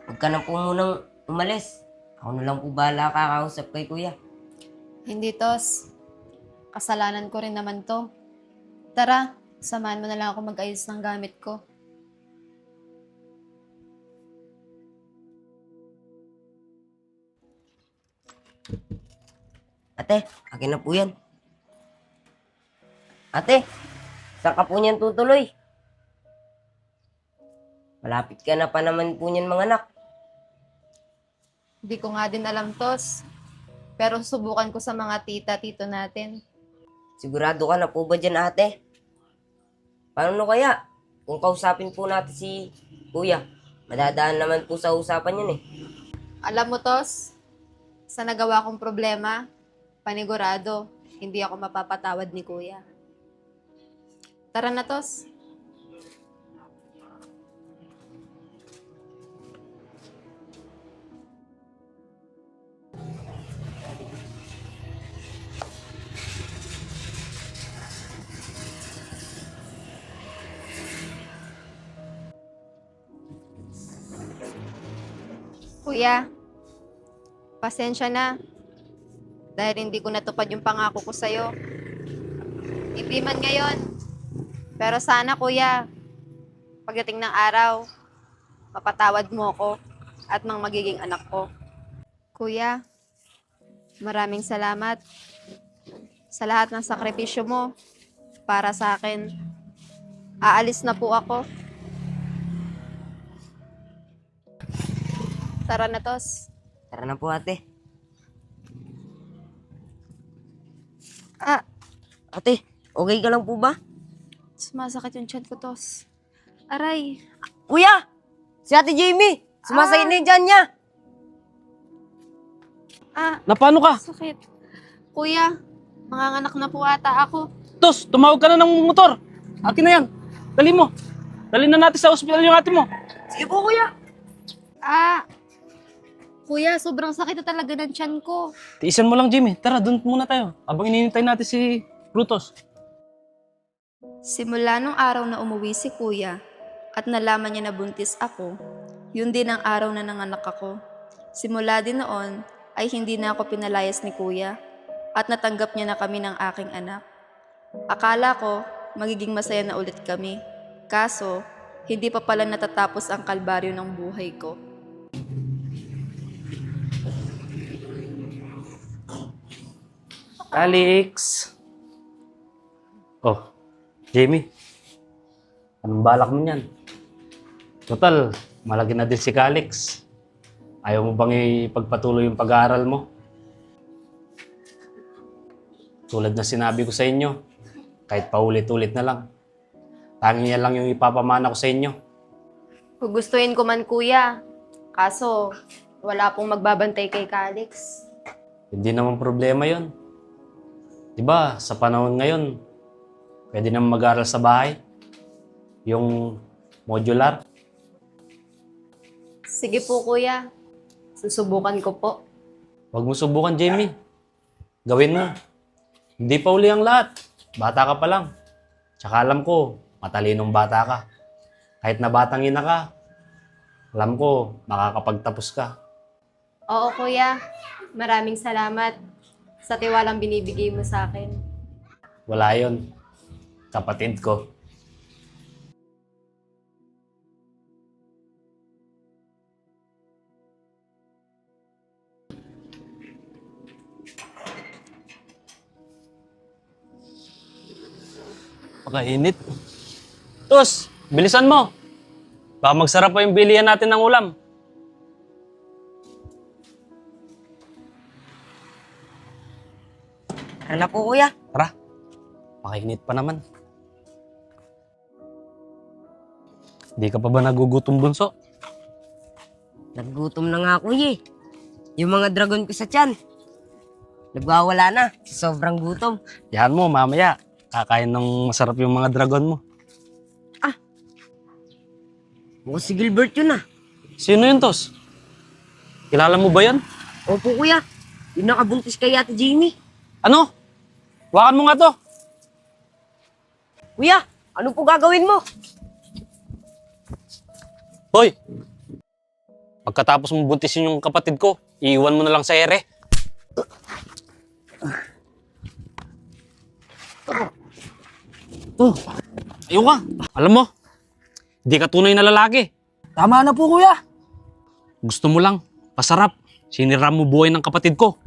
huwag ka na po munang umalis. Ako na lang po bahala kakausap kay kuya. Hindi, Tos. Kasalanan ko rin naman to. Tara, samahan mo na lang ako mag-ayos ng gamit ko. Ate, akin na po yan. Ate, saan ka po niyan tutuloy? Malapit ka na pa naman po niyan mga anak. Hindi ko nga din alam, Tos. Pero subukan ko sa mga tita-tito natin. Sigurado ka na po ba dyan, ate? Paano kaya? Kung kausapin po natin si kuya, madadaan naman po sa usapan yun eh. Alam mo, Tos, sa nagawa kong problema, panigurado, hindi ako mapapatawad ni Kuya. Tara na, Tos. Kuya, pasensya na. Dahil hindi ko natupad yung pangako ko sa'yo. Hindi man ngayon. Pero sana, kuya, pagdating ng araw, mapatawad mo ko at mga magiging anak ko. Kuya, maraming salamat sa lahat ng sakripisyo mo para sa akin. Aalis na po ako. Tara na, Tos. Tara na po ate. Ate, okay ka lang po ba? Sumasakit yung tiyan ko, Tos. Aray. Kuya! Si Ate Jamie! Sumasakit na yung tiyan niya! Na paano ka? Sakit. Kuya, manganganak na po ata ako. Tos, tumawag ka na ng motor. Akin na yan. Dali mo. Dali na natin sa ospital yung ate mo. Sige po, kuya! Kuya, sobrang sakit na talaga ng tiyan ko. Tiisan mo lang, Jimmy. Tara, doon muna tayo. Abang ininintay natin si Brutus. Simula nung araw na umuwi si kuya at nalaman niya na buntis ako, yun din ang araw na nanganak ako. Simula din noon ay hindi na ako pinalayas ni kuya at natanggap niya na kami ng aking anak. Akala ko magiging masaya na ulit kami. Kaso, hindi pa pala natatapos ang kalbaryo ng buhay ko. Alex! Oh, Jamie. Anong balak mo niyan? Total, malaki na din si Calix. Ayaw mo bang ipagpatuloy yung pag-aaral mo? Tulad na sinabi ko sa inyo, kahit paulit-ulit na lang. Tanging yan lang yung ipapamana ko sa inyo. Gugustuhin ko man, kuya. Kaso, wala pong magbabantay kay Calix. Hindi naman problema yon. Diba, sa panahon ngayon, pwede naman mag-aaral sa bahay. Yung modular. Sige po, kuya. Susubukan ko po. Huwag mo subukan, Jamie. Gawin mo. Hindi pa uli ang lahat. Bata ka pa lang. Tsaka alam ko, matalinong bata ka. Kahit na batang ina ka, alam ko, makakapagtapos ka. Oo, kuya. Maraming salamat sa tiwalang binibigay mo sa akin. Wala yon. Kapatid ko. Pakainit. Tos, bilisan mo. Baka magsarap pa yung bilihan natin ng ulam. Tara na po, kuya. Pakainit pa naman. Di ka pa ba nagugutom, bunso? Nagutom na nga, kuya. Yung mga dragon ko sa tiyan, nagwawala na sa sobrang gutom. Yan mo, mamaya. Kakain ng masarap yung mga dragon mo. Mukhang si Gilbert yun ah. Sino yun, Tos? Kilala mo ba yan? Opo, kuya. Yung nakabuntis kay Ate Jamie. Ano? Wakan mo nga to. Kuya, ano po gagawin mo? Hoy! Pagkatapos mo buntisin yung kapatid ko, iiwan mo na lang sa ere. Ayaw ka. Alam mo, di ka tunay na lalaki. Tama na po, kuya. Gusto mo lang, pasarap. Sinira mo buhay ng kapatid ko.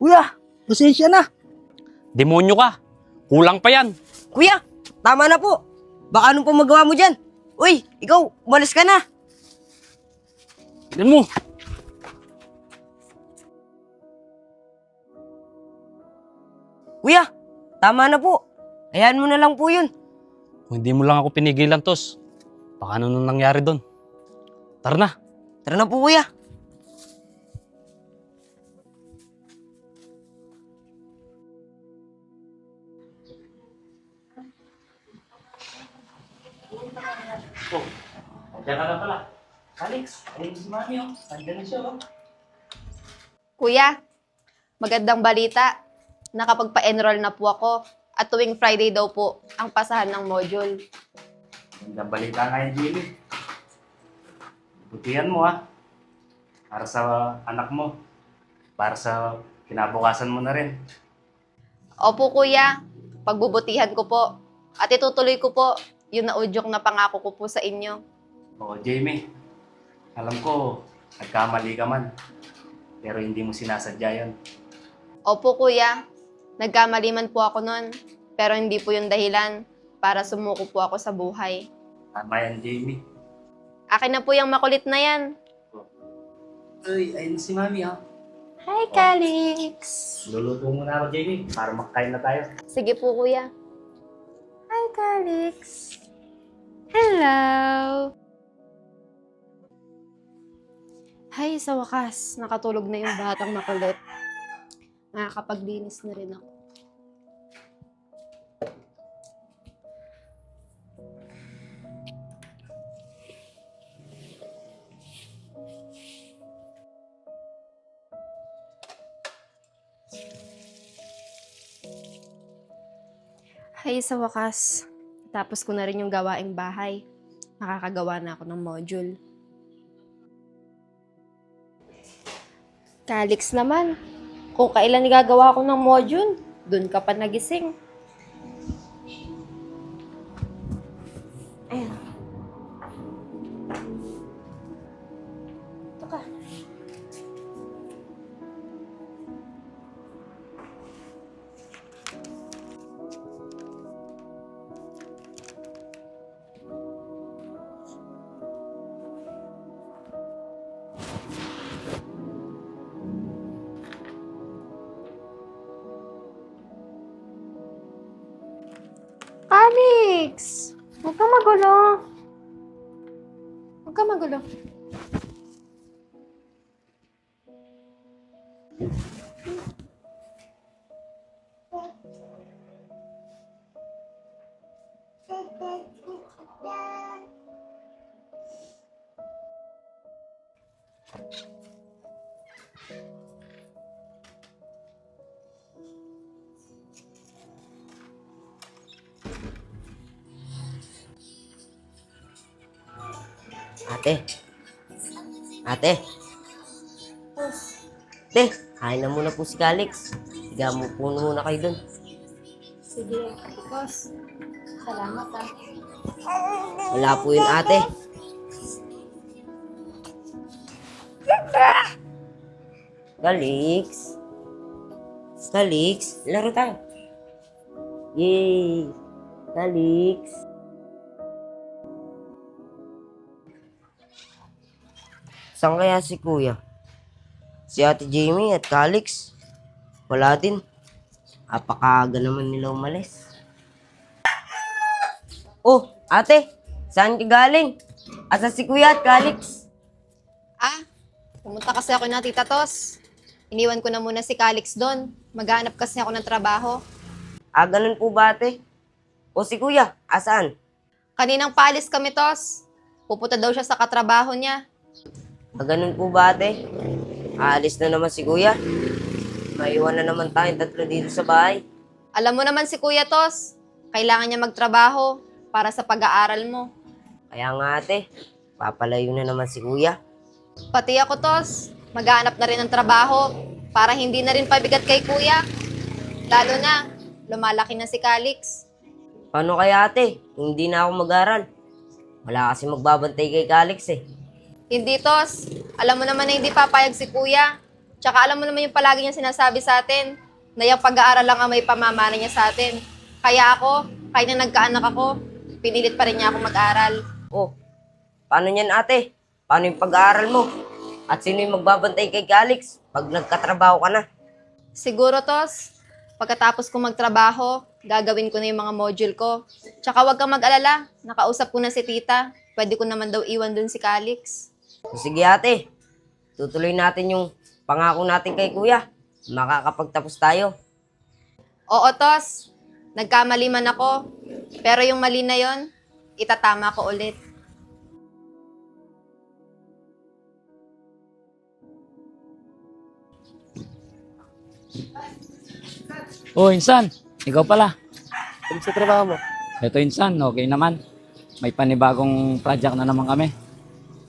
Kuya, pasensya na. Demonyo ka. Kulang pa yan. Kuya, tama na po. Baka anong pong magawa mo dyan? Uy, ikaw, umalis ka na. Tignan mo. Kuya, tama na po. Hayaan mo na lang po yun. Kung hindi mo lang ako pinigilan, Tos, baka ano nang nangyari doon. Tara na. Tara na po, kuya. Diyan ka na pala. Alex, ayun si Mami, oh. Nandiyan na siya, oh. Kuya, magandang balita. Nakapagpa-enroll na po ako. At tuwing Friday daw po ang pasahan ng module. Magandang balita nga yan, Jimmy. Butihan mo, ha. Para sa anak mo. Para sa kinabukasan mo na rin. Opo, kuya. Pagbubutihan ko po. At itutuloy ko po yung naudyok na pangako ko po sa inyo. Oo, Jamie. Alam ko, nagkamali ka man. Pero hindi mo sinasadya yun. Opo, kuya. Nagkamali man po ako nun. Pero hindi po yung dahilan para sumuko po ako sa buhay. Tama yan, Jamie. Akin na po yung makulit na yan. Uy, ayun si Mami, ha. Hi, Calix! Luluto muna ako, Jamie, para makakain na tayo. Sige po, kuya. Hi, Calix! Hello! Hay, sa wakas, nakatulog na yung batang makulit. Nakakapaglinis na rin ako. Hay, sa wakas, tapos ko na rin yung gawaing bahay. Nakakagawa na ako ng module. Calix naman, kung kailan nagagawa ko ng module, dun ka pa nagising. Ayan. Ito ka. Calix! Huwag ka magulo. Huwag ka magulo. Ate. Ate. Ate, kain na muna po si Calix. Higa mo po muna kayo dun. Sige, boss. Salamat ah. Wala po yun, ate. Calix. Calix, laro tayo. Yay! Calix. Saan kaya si Kuya? Si Ate Jamie at Calix? Wala din. Apakaaga naman nila umalis. Oh, ate! Saan ka galing? Asa si Kuya at Calix? Pumunta kasi ako na Tita Tos. Iniwan ko na muna si Calix doon. Maghanap kasi ako ng trabaho. Ganun po ba, ate? O si Kuya, asaan? Kaninang paalis kami, Tos. Pupunta daw siya sa katrabaho niya. Ganun po ba, ate? Aalis na naman si Kuya. Maiwan na naman tayong tatlo dito sa bahay. Alam mo naman si Kuya Tos, kailangan niya magtrabaho para sa pag-aaral mo. Kaya nga, ate, papalayo na naman si Kuya. Pati ako, Tos, maghanap na rin ng trabaho para hindi na rin pabigat kay Kuya. Lalo na, lumalaki na si Calix. Paano kaya, ate? Hindi na ako mag-aral. Wala kasi magbabantay kay Calix eh. Hindi, Tos. Alam mo naman na hindi papayag si Kuya. Tsaka alam mo naman yung palagi niyang sinasabi sa atin na yung pag-aaral lang ang may pamamana niya sa atin. Kaya ako, kahit na nagkaanak ako, pinilit pa rin niya ako mag-aral. Oh, paano niyan, ate? Paano yung pag-aaral mo? At sino yung magbabantay kay Calix pag nagkatrabaho ka na? Siguro, Tos, pagkatapos ko magtrabaho, gagawin ko na yung mga module ko. Tsaka huwag kang mag-alala, nakausap ko na si tita. Pwede ko naman daw iwan dun si Calix. Sige, ate. Tutuloy natin yung pangako natin kay Kuya. Makakapagtapos tayo. Oo, Tos, nagkamali man ako. Pero yung mali na yon, itatama ko ulit. Oh, Insan, ikaw pala. Ano sa trabaho mo? Ito, Insan, okay naman. May panibagong project na naman kami.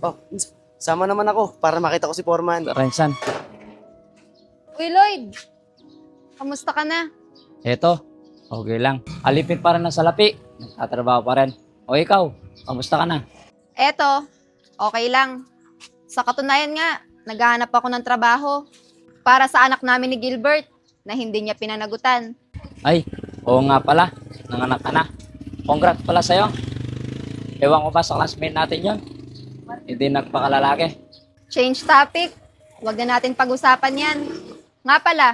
Oh, sama naman ako para makita ko si Foreman. Tara, Insan. Uy, Lloyd! Kamusta ka na? Eto, okay lang. Alipin pa rin ng salapi. Nagtatrabaho pa rin. O ikaw, kamusta ka na? Eto, okay lang. Sa katunayan nga, naghahanap ako ng trabaho para sa anak namin ni Gilbert na hindi niya pinanagutan. Ay, oo nga pala. Nanganak ka na. Congrats pala sa'yo. Ewan ko ba sa classmate natin yon? Hindi nagpakalalaki. Change topic. Huwag na natin pag-usapan yan. Nga pala,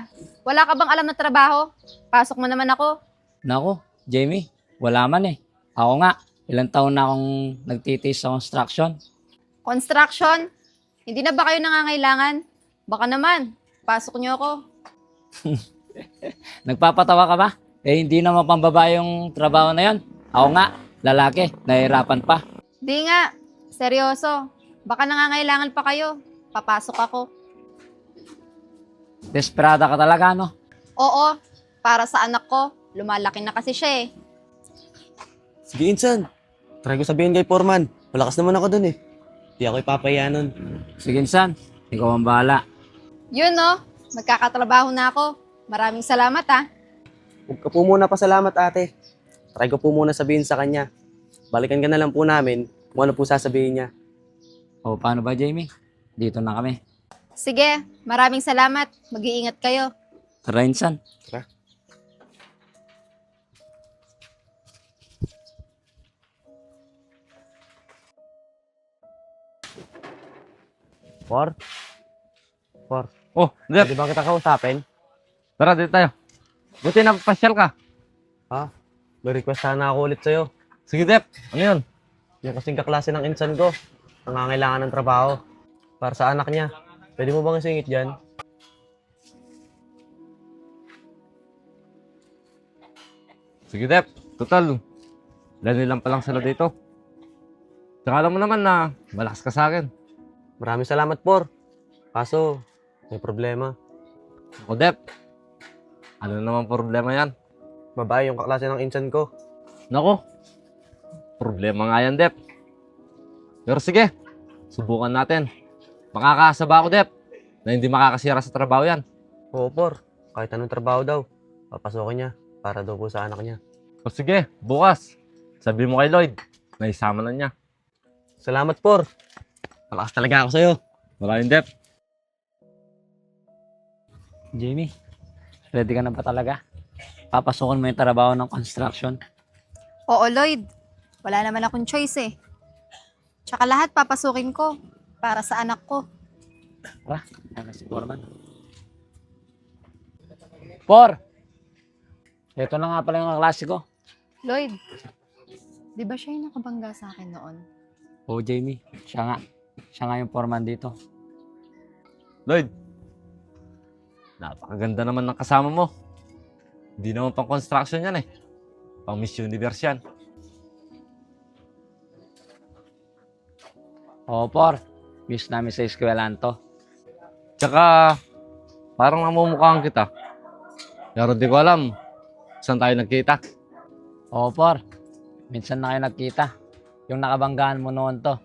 wala ka bang alam na trabaho? Pasok mo naman ako. Nako, Jamie, wala man eh. Ako nga, ilang taon na akong nagtitiis sa construction. Construction? Hindi na ba kayo nangangailangan? Baka naman, pasok niyo ako. Nagpapatawa ka ba? Eh, hindi naman pambabae yung trabaho na yon. Ako nga, lalaki, nahihirapan pa. Di nga, seryoso. Baka nangangailangan pa kayo. Papasok ako. Desperada ka talaga, no? Oo, para sa anak ko. Lumalaki na kasi siya eh. Sige, Insan. Try ko sabihin kay Foreman. Malakas naman ako dun eh. Di ako ipapahiya nun. Sige, San. Ikaw ang bahala. Yun no, magkakatrabaho na ako. Maraming salamat ah. Huwag ka po muna pasalamat, ate. Try ko po muna sabihin sa kanya. Balikan ka na lang po namin kung ano po sasabihin niya. O, paano ba, Jamie? Dito na kami. Sige, maraming salamat. Mag-iingat kayo. Tara, Insan. Por? Oh, Dep, Pwede ba kita kausapin? tara dito tayo. Buti na pasyal ka. May request sana ako ulit sa'yo. Sige, Dep. Ano yun? Yung kasing kaklase ng insan ko, nangangailangan ng trabaho. Para sa anak niya. Pwede mo bang isingit dyan? Sige, Dep. Total, lani lang palang sila dito. Tsaka alam mo naman na malakas ka sa akin. Maraming salamat, Por. Kaso, may problema. O, Dep. Ano naman problema yan? Babae yung kaklase ng insan ko. Nako, problema nga yan, Dep. Pero sige, subukan natin. Makakaasa ba ako, Dep, na hindi makakasira sa trabaho yan? Oo, Por. Kahit anong trabaho daw, papasokin niya para daw po sa anak niya. O sige, bukas, sabi mo kay Lloyd na isama na niya. Salamat, Por. Malakas talaga ako sa'yo. Maraming, Dep. Jamie, ready ka na ba talaga? Papasukin mo yung trabaho ng construction. Oo, Lloyd. Wala naman akong choice eh. Tsaka lahat papasukin ko para sa anak ko. Tara, ano si Foreman? Por! Ito na nga pala yung klase ko. Lloyd, di ba siya yung nakabangga sa akin noon? Oo, Jamie. Siya nga. Siya nga yung foreman dito. Lloyd, napakaganda naman ng kasama mo. Hindi naman pang construction yan eh. Pang Miss Universe yan. Oo, Por. Miss namin sa eskwelahan to. Tsaka, parang namumukhaan kita. Pero di ko alam, saan tayo nagkita? Oo, Por. Minsan na kayo nagkita. Yung nakabanggaan mo noon to.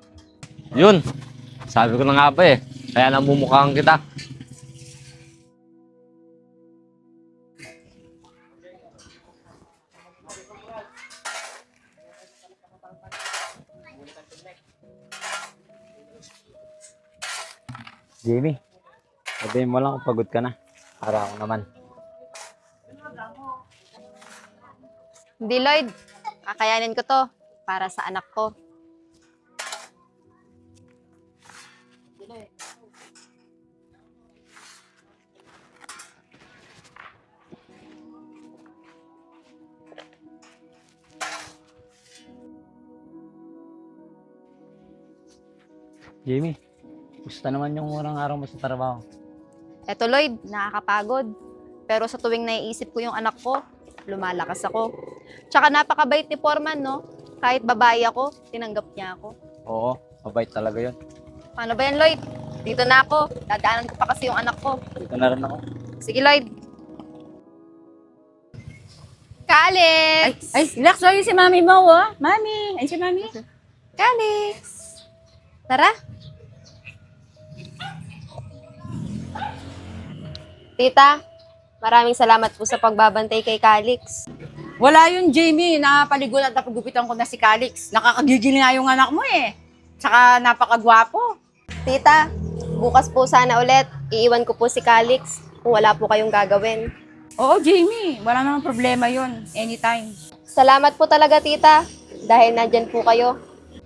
Yun, sabi ko na nga ba eh. Kaya namumukhaan kita. Jamie, sabihin mo lang kung pagod ka na. Para ako naman. Hindi, Lloyd. Kakayanin ko to para sa anak ko. Jamie, gusto naman yung unang araw mo sa trabaho. Eto, Lloyd, nakakapagod. Pero sa tuwing naiisip ko yung anak ko, lumalakas ako. Tsaka napakabait ni Foreman, no? Kahit babae ako, tinanggap niya ako. Oo, mabait talaga yun. Paano ba yan, Lloyd? Dito na ako. Dadaanan ko pa kasi yung anak ko. Dito na rin ako. Sige, Lloyd. Calix! Ay, relax lang si mami mo, oh. Mami, ay si mami. Calix! Tara. Tita, maraming salamat po sa pagbabantay kay Calix. Wala yun, Jamie. Napaligon at napagupitan ko na si Calix. Nakakagigil nga yung anak mo eh. Tsaka napakagwapo. Tita, bukas po sana ulit. Iiwan ko po si Calix kung wala po kayong gagawin. Oo, Jamie. Wala namang problema yun. Anytime. Salamat po talaga, tita, dahil nandyan po kayo.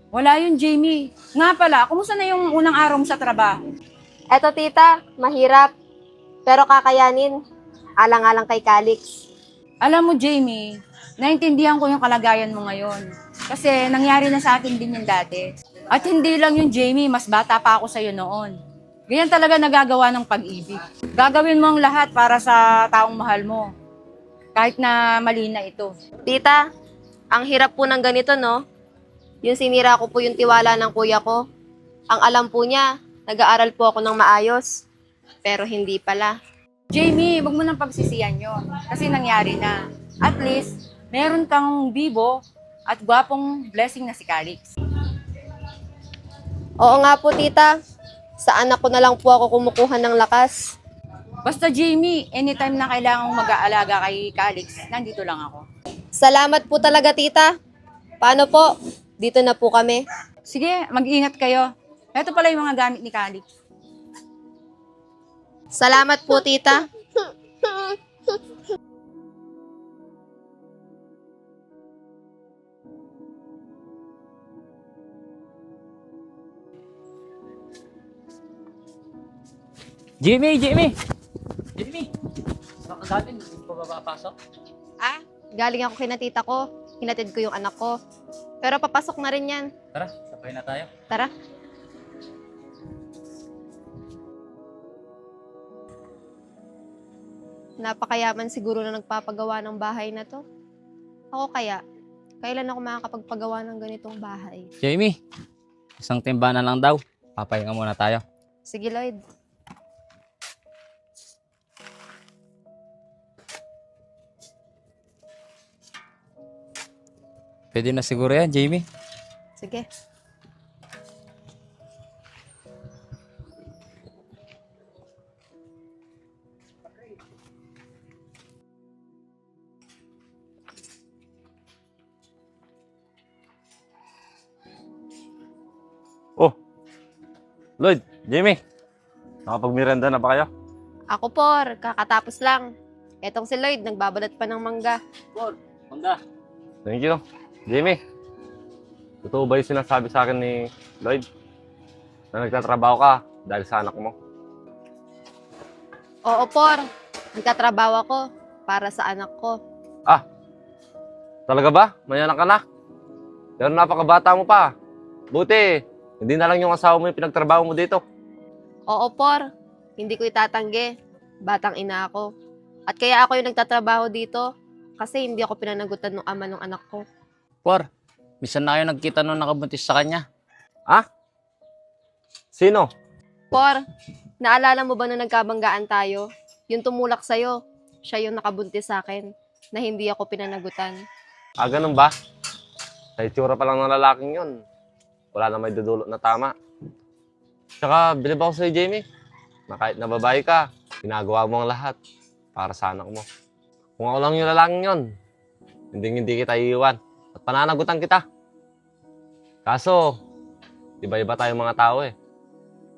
Wala yun, Jamie. Nga pala, kumusta na yung unang araw mo sa trabaho? Eto, tita, mahirap. Pero kakayanin. Alang-alang kay Calix. Alam mo, Jamie, naintindihan ko yung kalagayan mo ngayon. Kasi nangyari na sa akin din yung dati. At hindi lang yung Jamie, mas bata pa ako sa'yo noon. Ganyan talaga nagagawa ng pag-ibig. Gagawin mo ang lahat para sa taong mahal mo. Kahit na mali na ito. Tita, ang hirap po ng ganito, no? Yung sinira ko po yung tiwala ng kuya ko. Ang alam po niya, nag-aaral po ako ng maayos. Pero hindi pala. Jamie, wag mo nang pagsisiyan yon. Kasi nangyari na. At least, meron kang bibo at gwapong blessing na si Calix. Oo nga po, tita. Sa anak ko na lang po ako kumukuha ng lakas. Basta Jamie, anytime na kailangang mag-aalaga kay Calix, nandito lang ako. Salamat po talaga, tita. Paano po? Dito na po kami. Sige, mag-ingat kayo. Ito pala yung mga gamit ni Calix. Salamat po, tita. Jimmy! Jimmy! Jimmy! Saan ka galing? Hindi pa ba papasok? Ah, galing ako kina tita ko. Hinatid ko yung anak ko. Pero papasok na rin yan. Tara, sabay na tayo. Tara. Napakayaman siguro na nagpapagawa ng bahay na to. Ako kaya, kailan ako makakapagpagawa ng ganitong bahay? Jamie, isang timba na lang daw. Papahinga muna tayo. Sige, Lloyd. Pwede na siguro yan, Jamie. Sige. Oh, Lloyd, Jamie, nakapagmiranda na ba kayo? Ako, Por, kakatapos lang. Etong si Lloyd, nagbabalat pa ng mangga. Mangga. Thank you. Jamie, totoo ba yung sinasabi sa akin ni Lloyd na nagtatrabaho ka dahil sa anak mo? Oo, Por. Nagkatrabaho ako para sa anak ko. Talaga ba? May anak ka na? Pero napakabata mo pa. Buti, hindi na lang yung asawa mo yung pinagtrabaho mo dito. Oo, Por. Hindi ko itatanggi. Batang ina ako. At kaya ako yung nagtatrabaho dito kasi hindi ako pinanagutan ng ama ng anak ko. Por, misan na kayo nagkita nung nakabuntis sa kanya. Sino? Por, naalala mo ba nung nagkabanggaan tayo? Yung tumulak sa'yo, siya yung nakabuntis sa akin na hindi ako pinanagutan. Ganun ba? Sa itsura pa lang ng lalaking yun, wala na may dudulot na tama. Tsaka, bilib ako sa'yo, Jamie, na kahit na babae ka, ginagawa mo ang lahat para sa anak mo. Kung ako lang yung lalaking yun, hindi kita iiwan at pananagutan kita. Kaso, iba-iba tayong mga tao eh.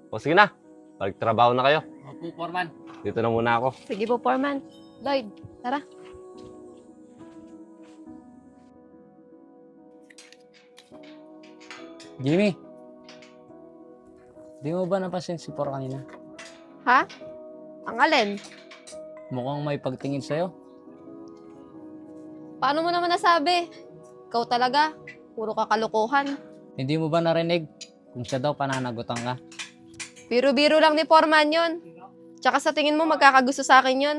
O sige na, balik trabaho na kayo. Opo, Foreman. Dito na muna ako. Sige po, Foreman. Lloyd, tara. Jimmy, di mo ba napansin si Por kanina? Ha? Ang alin? Mukhang may pagtingin sa'yo. Paano mo naman nasabi? Ikaw talaga, puro kakalukuhan. Hindi mo ba narinig kung siya daw pananagutan ka? Biro-biro lang ni Foreman yun. Tsaka sa tingin mo magkakagusto sa akin yun.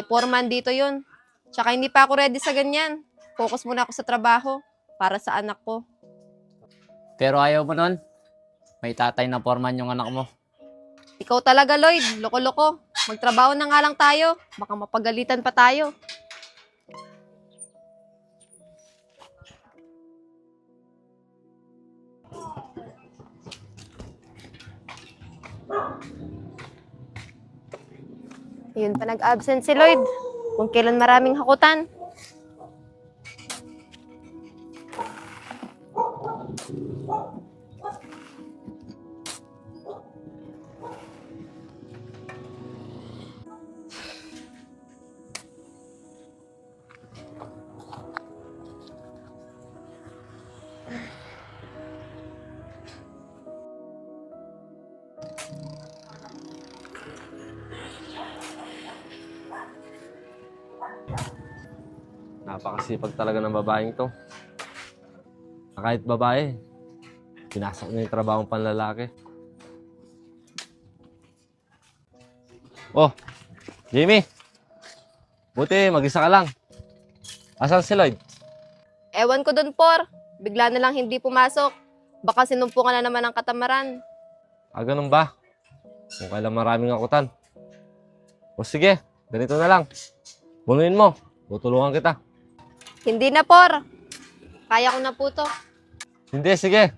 Foreman dito yun. Tsaka hindi pa ako ready sa ganyan. Focus muna ako sa trabaho para sa anak ko. Pero ayaw mo nun. May tatay na Foreman yung anak mo. Ikaw talaga, Lloyd. Loko-loko. Magtrabaho na nga lang tayo. Baka mapagalitan pa tayo. Yun pa nag-absent si Lloyd. Kung kailan maraming hakutan. Napakasipag talaga ng babaeng to. Na kahit babae, pinasok niya yung trabahong panlalaki. Oh, Jamie. Buti, mag-isa ka lang. Asan si Lloyd? Ewan ko dun, Por. Bigla na lang hindi pumasok. Baka sinumpungan na naman ng katamaran. Ah, ganun ba? Kung kailan maraming akutan. O sige, ganito na lang. Bunuin mo. Tutulungan kita. Hindi na, Por. Kaya ko na po to. Hindi, sige.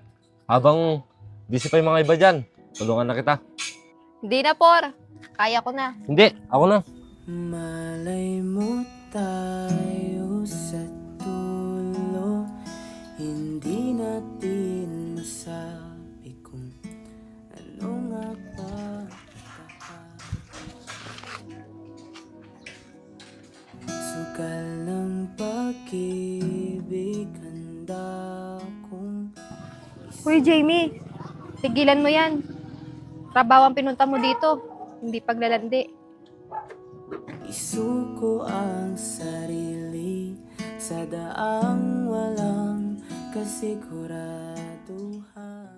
Habang busy pa yung mga iba dyan, tulungan na kita. Hindi na, Por. Kaya ko na. Hindi, ako na. Malay mo tayo sa dulo. Hindi natin masabi kung ano nga ba. Sugal ng pag-ibig, handa kong Uy, Jamie, tigilan mo yan. Trabaho ang pinunta mo dito, hindi paglalandi. isuko ang sarili sa daang walang kasiguraduhan.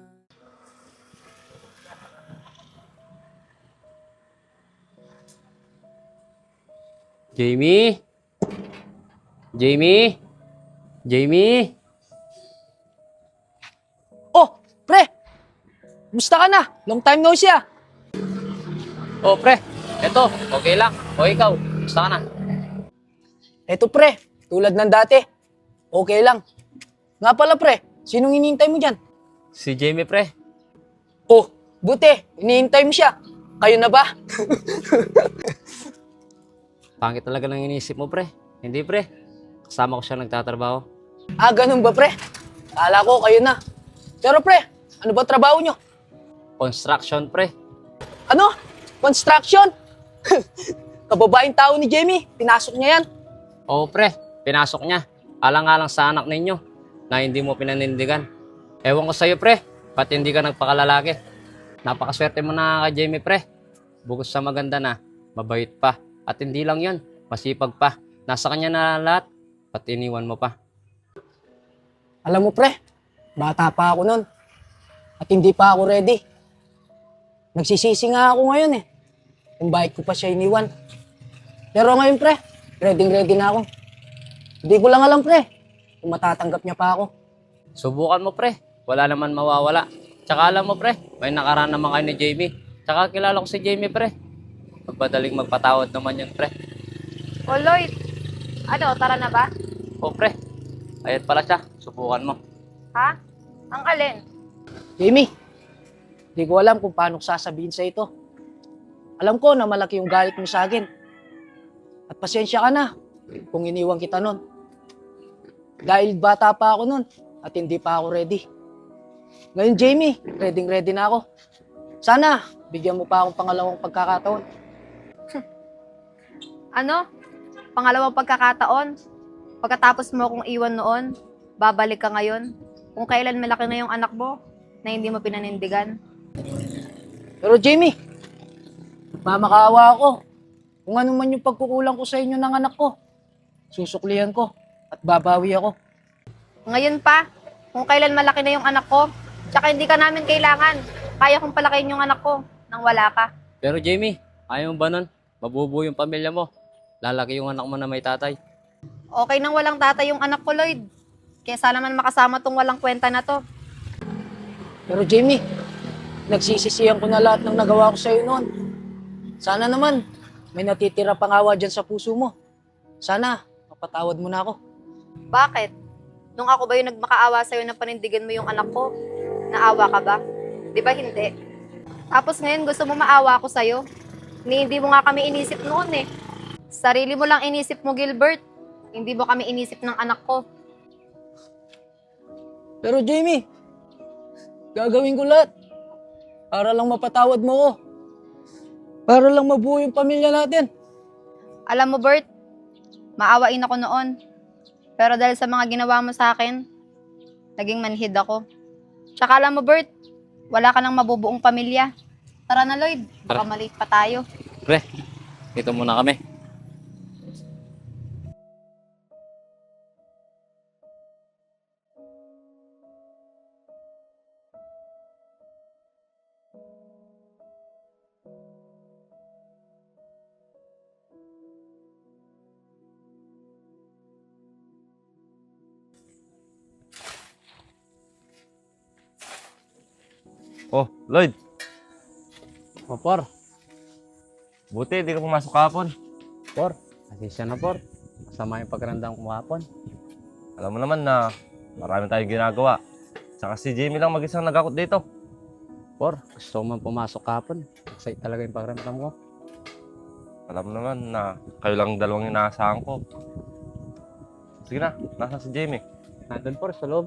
Jamie? Jamie? Jamie? Oh, pre! Musta ka na? Long time no see ah. Oh, pre. Eto, okay lang. O ikaw, gusto ka na? Eto pre, tulad ng dati. Okay lang. Nga pala pre, sinong hinihintay mo dyan? Si Jamie, pre. Oh, buti, hinihintay mo siya. Kayo na ba? Pangit talaga ng inisip mo, pre. Hindi, pre. Kasama ko siya nagtatrabaho. Ah, ganun ba pre? Kala ko kayo na. Pero pre, ano ba trabaho nyo? Construction, pre. Ano? Construction? Kababaeng tao ni Jamie, pinasok niya yan. Oo, pre. Pinasok niya. Alang-alang sa anak ninyo na hindi mo pinanindigan. Ewan ko sa'yo, pre. Pati hindi ka nagpakalalaki. Napakaswerte mo na kay Jamie, pre. Bukod sa maganda na, mabait pa. At hindi lang yun, masipag pa. Nasa kanya na lahat, pati iniwan mo pa. Alam mo pre, bata pa ako nun. At hindi pa ako ready. Nagsisisi nga ako ngayon eh. Kung bakit ko pa siya iniwan. Pero ngayon pre, ready na ako. Hindi ko lang alam pre, kung matatanggap niya pa ako. Subukan mo, pre. Wala naman mawawala. Tsaka alam mo, pre, may nakaraan naman kayo ni Jamie. Tsaka kilala ko si Jamie, pre. Magpadaling magpatawad naman yun, pre. O Lloyd, ano, tara na ba? O, pre. Ayan pala siya. Subukan mo. Ha? Ang alin? Jamie, hindi ko alam kung paano ko sasabihin sa ito. Alam ko na malaki yung galit mo sa akin. At pasensya ka na kung iniwan kita nun. Dahil bata pa ako nun at hindi pa ako ready. Ngayon Jamie, ready na ako. Sana, bigyan mo pa akong pangalawang pagkakataon. Ano? Pangalawang pagkakataon? Pagkatapos mo akong iwan noon, babalik ka ngayon? Kung kailan malaki na yung anak mo, na hindi mo pinanindigan? Pero Jamie, mamakaawa ako. Kung ano man yung pagkukulang ko sa inyo ng anak ko, susuklihan ko at babawi ako. Ngayon pa, kung kailan malaki na yung anak ko, tsaka hindi ka namin kailangan, kaya kong palakihin yung anak ko nang wala ka. Pero, Jamie, ayaw mo ba nun? Mabubuo yung pamilya mo. Lalaki yung anak mo na may tatay. Okay nang walang tatay yung anak ko, Lloyd. Kesa naman makasama tong walang kwenta na to. Pero Jamie, nagsisisihan ko na lahat ng nagawa ko sa iyo noon. Sana naman, may natitira pang awa dyan sa puso mo. Sana, mapatawad mo na ako. Bakit? Nung ako ba yung nagmakaawa sa'yo na panindigan mo yung anak ko, naawa ka ba? Di ba hindi? Tapos ngayon gusto mo maawa ako sa'yo? Hindi mo nga kami inisip noon eh. Sarili mo lang inisip mo, Gilbert. Hindi mo kami inisip ng anak ko. Pero Jamie, gagawin ko lahat para lang mapatawad mo ko. Para lang mabuo yung pamilya natin. Alam mo, Bert, maawain ako noon. Pero dahil sa mga ginawa mo sa akin, naging manhid ako. Tsaka alam mo, Bert, wala ka nang mabubuong pamilya. Tara na, Lloyd. Baka Tara. maliit pa tayo. Pre, dito muna kami. Oh, Lloyd, O, Por. buti di ka pumasok kahapon. Por. Asisya na, Por. Masama yung pagkarandam ko kahapon. Alam mo naman na marami tayong ginagawa. Saka si Jamie lang mag-isang nagakot dito. Por, gusto ko man pumasok kahapon. Excited talaga yung pagkarandam ko. Alam mo naman na kayo lang dalawang inaasahan ko. Sige na, nasa si Jamie. Nandun, Por, sa loob.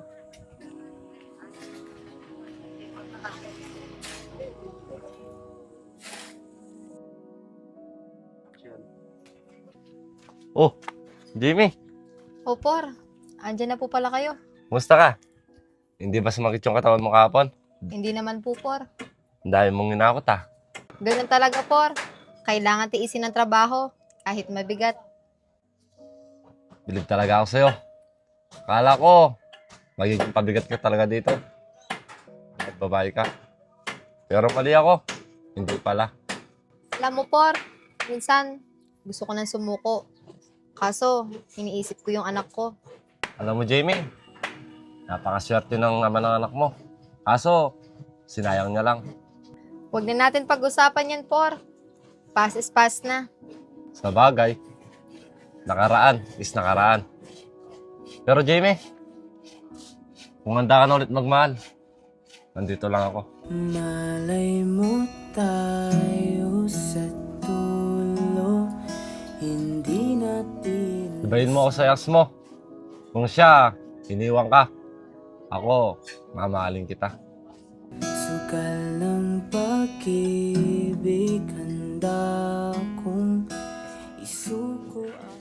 Oh, Jamie, O, Por. Andyan na po pala kayo. musta ka? Hindi ba sumakit yung katawan mo kahapon? Hindi naman po, Por. Ang dami mong inakot ah. Ganun talaga, Por. Kailangan tiisin ng trabaho kahit mabigat. Bilib talaga ako sa'yo. Akala ko, magiging pabigat ka talaga dito. At babae ka. Pero mali ako. Hindi pala. Alam mo, Por, minsan gusto ko nang sumuko. Kaso, iniisip ko yung anak ko. Alam mo, Jamie, napakaswerte ng ama ng anak mo. Kaso, sinayang niya lang. Huwag na natin pag-usapan yan, Por. Past is past na. Sa bagay, nakaraan is nakaraan. Pero Jamie, kung handa ka na ulit magmahal, nandito lang ako. Malay mo tayo sa dulo. Hindi natin Ibahin mo ako sa ex mo. Kung siya, iniwan ka. Ako, mamahalin kita. sugal ng pag-ibig. Handa kong isuko ang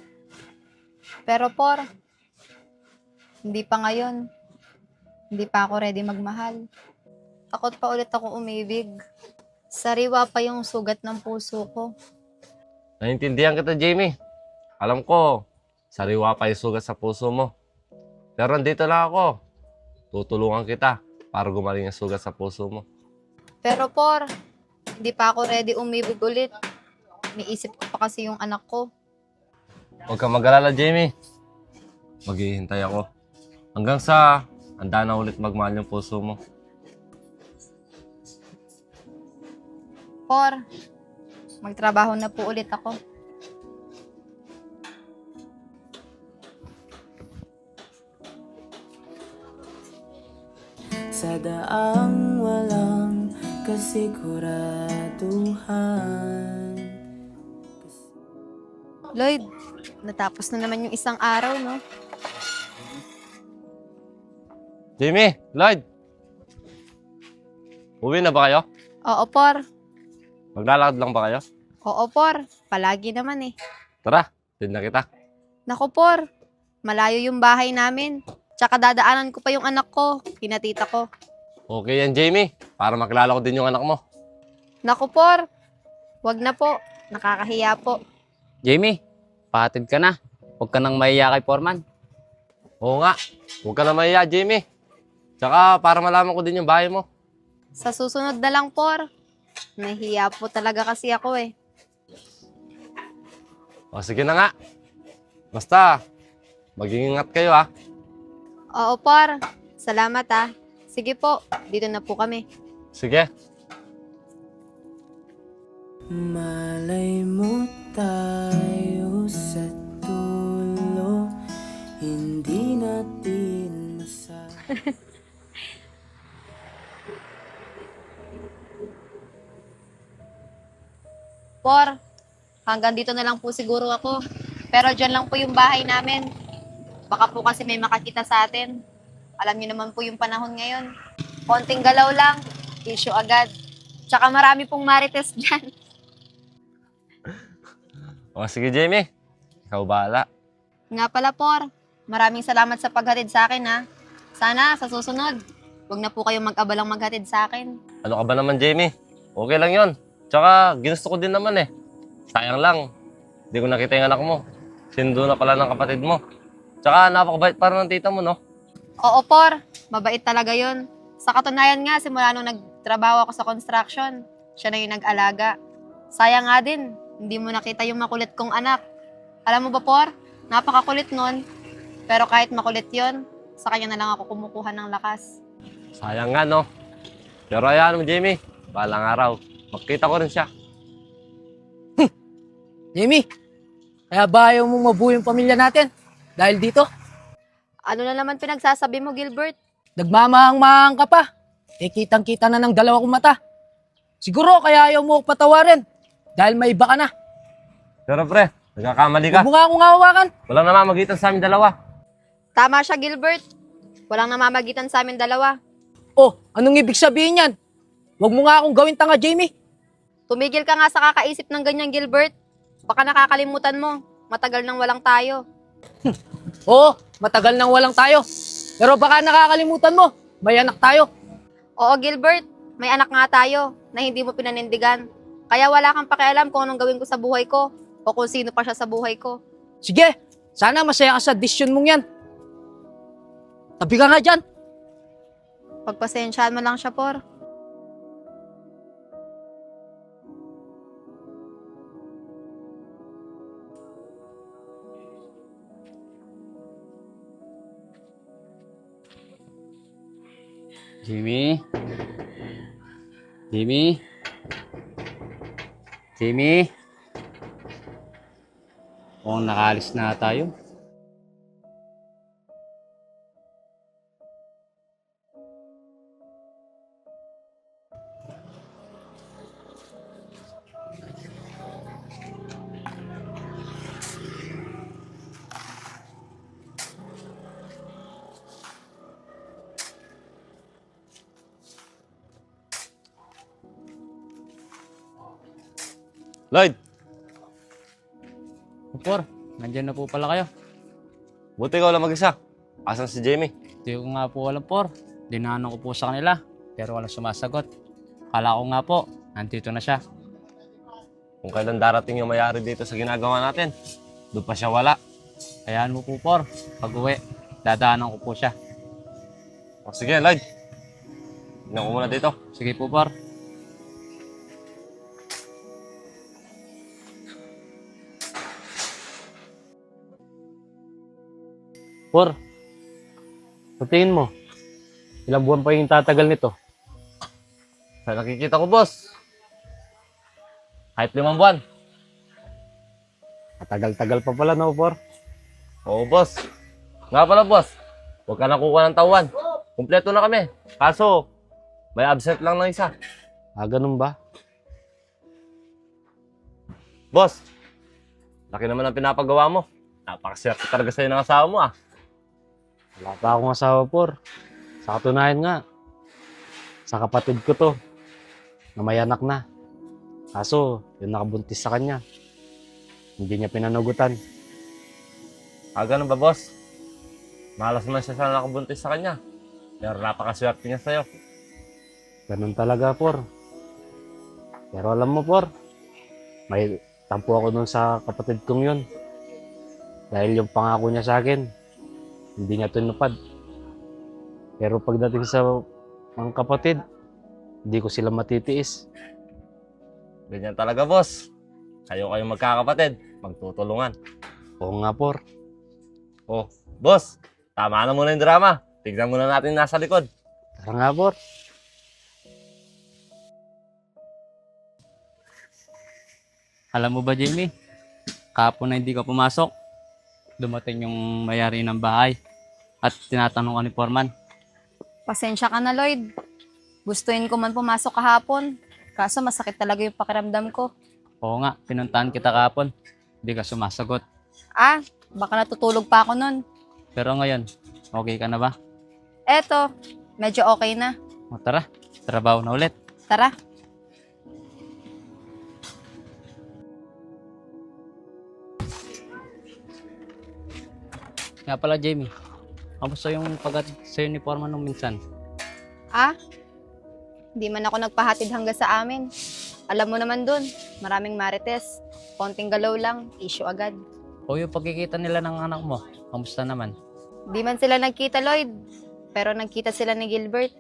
Pero, Por, hindi pa ngayon. Hindi pa ako ready magmahal. Takot pa ulit ako umibig. Sariwa pa yung sugat ng puso ko. Naintindihan kita, Jamie. Alam ko, sariwa pa yung sugat sa puso mo. Pero nandito lang ako. Tutulungan kita para gumaling ang sugat sa puso mo. Pero, Por, hindi pa ako ready umibig ulit. Niisip ko pa kasi yung anak ko. Huwag kang mag-alala, Jamie. Maghihintay ako. Hanggang sa handa na ulit magmahal yung puso mo. Por, magtrabaho na po ulit ako. sa daang walang kasiguraduhan. Lloyd, natapos na naman yung isang araw, no? Jamie, Lloyd. Uwi na ba kayo? Oo, Por. Maglalakad lang ba kayo? Oo, Por. Palagi naman eh. Tara, din na kita. Naku, Por. Malayo yung bahay namin. Tsaka dadaanan ko pa yung anak ko, pinatita ko. Okay yan, Jamie. Para makilala ko din yung anak mo. Naku, Por. Wag na po. Nakakahiya po. Jamie, pahatid ka na. Huwag ka nang mahiya kay Foreman. Oo nga. Huwag ka na mahiya, Jamie. Tsaka para malaman ko din yung bahay mo. Sa susunod na lang, Por. Nahiya po talaga kasi ako eh. O sige na nga. Basta, mag-iingat kayo ah. Oo, Por. Salamat ah. Sige po, dito na po kami. Sige. Malay mo tayo sa dulo, hindi natin masabi. Por, hanggang dito na lang po siguro ako. Pero dyan lang po yung bahay namin. Baka po kasi may makakita sa atin. Alam niyo naman po yung panahon ngayon. Konting galaw lang, issue agad. Tsaka marami pong marites dyan. O sige, Jamie. Ikaw bahala. Nga pala, Por, maraming salamat sa paghatid sa akin ha. Sana sa susunod, huwag na po kayong mag-abalang maghatid sa akin. Ano ka ba naman, Jamie? Okay lang yon. Tsaka, ginusto ko din naman eh. Sayang lang. Hindi ko nakita yung anak mo. Sinundo na pala ng kapatid mo. Tsaka, napakabait para ng tita mo, no? Oo, Por, mabait talaga yun. Sa katunayan nga, simula nung nagtrabaho ako sa construction, siya na yung nag-alaga. Sayang nga din, hindi mo nakita yung makulit kong anak. Alam mo ba, Por, napakakulit nun. Pero kahit makulit yon, sa kanya na lang ako kumukuha ng lakas. Sayang nga, no? Pero hayaan mo, Jamie. Balang araw, makita ko rin siya. Jamie, kaya ba ayaw mong mabuo yung pamilya natin? Dahil dito, Ano na naman pinagsasabi mo, Gilbert? nagmamahang-mahang ka pa. Eh, kitang-kita na ng dalawa kong mata. Siguro kaya ayaw mo ako patawarin. Dahil may iba ka na. Pero pre, nagkakamali ka. Huwag mo nga akong hawakan. Walang namamagitan sa amin dalawa. Tama siya, Gilbert. Walang namamagitan sa amin dalawa. Oh, anong ibig sabihin yan? Huwag mo nga akong gawin tanga, Jamie. Tumigil ka nga sa kakaisip ng ganyan, Gilbert. Baka nakakalimutan mo. Matagal nang walang tayo. Oo, matagal nang walang tayo. Pero baka nakakalimutan mo, may anak tayo. Oo, Gilbert. May anak nga tayo na hindi mo pinanindigan. Kaya wala kang pakialam kung anong gawin ko sa buhay ko o kung sino pa siya sa buhay ko. Sige, sana masaya ka sa desisyon mong yan. Tabi ka nga dyan. Pagpasensyaan mo lang siya, Por. Jimmy? Jimmy? Jimmy? Mukhang nakaalis na tayo. Lloyd, Por, nandyan na po pala kayo. buti ikaw lang mag-isa. Asan si Jamie? Hindi ko nga po alam, Por. Dinanan ko po sa kanila, pero walang sumasagot. Kala ko nga po, nandito na siya. Kung kailan darating yung mayari dito sa ginagawa natin, doon pa siya wala. Hayaan mo po, Por. Pag uwi, dadaanan ko po siya. O sige, Lloyd. Tignan ko muna dito. Sige po, Por. Por, sa tingin mo, ilang buwan pa yung tatagal nito? Sa nakikita ko, boss. Kahit 5 buwan. Matagal-tagal pa pala, no, Por? Oo, boss. Nga pala, boss. Huwag ka na kukuha ng tauhan. Kumpleto na kami. Kaso, may absent lang ng isa. Ah, ganun ba? Boss, laki naman ang pinapagawa mo. Napakaswerte talaga sa'yo ng asawa mo, ah. Wala pa akong asawa, Por. Sa katunayan nga, sa kapatid ko to, na may anak na. Kaso, yung nakabuntis sa kanya, hindi niya pinanugutan. Ah, ganun ba, boss? Malas naman siya sa nakabuntis sa kanya. Pero napakaswerte niya sa'yo. Ganun talaga, Por. Pero alam mo, Por, may tampo ako nun sa kapatid kong yun. Dahil yung pangako niya sa akin, hindi niya tinupad. Pero pagdating sa mga kapatid, hindi ko sila matitiis. Ganyan talaga, boss. Kayong magkakapatid, magtutulungan. Oo nga, Por. Oh, boss, tama na muna yung drama. Tignan muna natin nasa likod. Tara nga, Por. Alam mo ba, Jamie? Kahapon na hindi ka pumasok. Dumating yung mayari ng bahay at tinatanong ka ni Foreman. Pasensya ka na, Lloyd. Gustuin ko man pumasok kahapon. Kaso masakit talaga yung pakiramdam ko. Oo nga, pinuntahan kita kahapon. Hindi ka sumasagot. Ah, baka natutulog pa ako nun. Pero ngayon, okay ka na ba? Eto, medyo okay na. O tara, trabaho na ulit. Tara. Nga pala, Jamie. Kamusta yung pagod sa'yo ni Foreman nung minsan? Ah, hindi man ako nagpahatid hanggang sa amin. Alam mo naman dun, maraming marites. Konting galaw lang, issue agad. O yung pagkikita nila ng anak mo, kamusta naman? Di man sila nagkita, Lloyd. Pero nagkita sila ni Gilbert.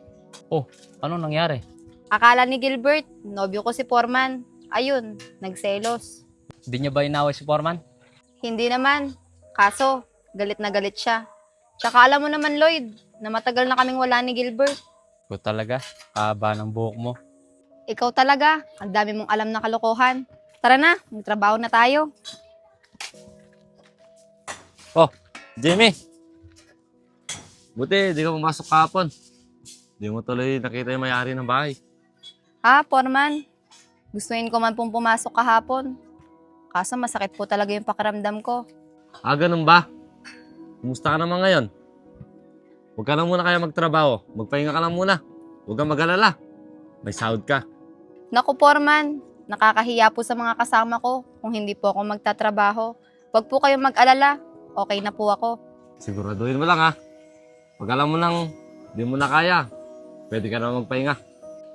Oh, ano nangyari? Akala ni Gilbert, nobyo ko si Foreman. Ayun, nagselos. Hindi niya ba inaway si Foreman? Hindi naman. Kaso, galit na galit siya. Tsaka alam mo naman, Lloyd, na matagal na kaming wala ni Gilbert. Ikaw talaga, haba ng buhok mo. Ikaw talaga, ang dami mong alam na kalokohan. Tara na, magtrabaho na tayo. Jamie! Buti, di ka pumasok kahapon. Di mo tuloy nakita yung may-ari ng bahay. Foreman, gustuin ko man pong pumasok kahapon. Kaso masakit po talaga yung pakiramdam ko. Ganun ba? Kumusta ka naman ngayon? Huwag ka na muna kaya magtrabaho. Magpahinga ka lang muna. Huwag kang mag-alala. May sahod ka. Naku, Foreman, nakakahiya po sa mga kasama ko kung hindi po ako magtatrabaho. Huwag po kayong mag-alala. Okay na po ako. Siguraduhin mo lang ha. Pag alam mo nang di mo na kaya, pwede ka na magpahinga.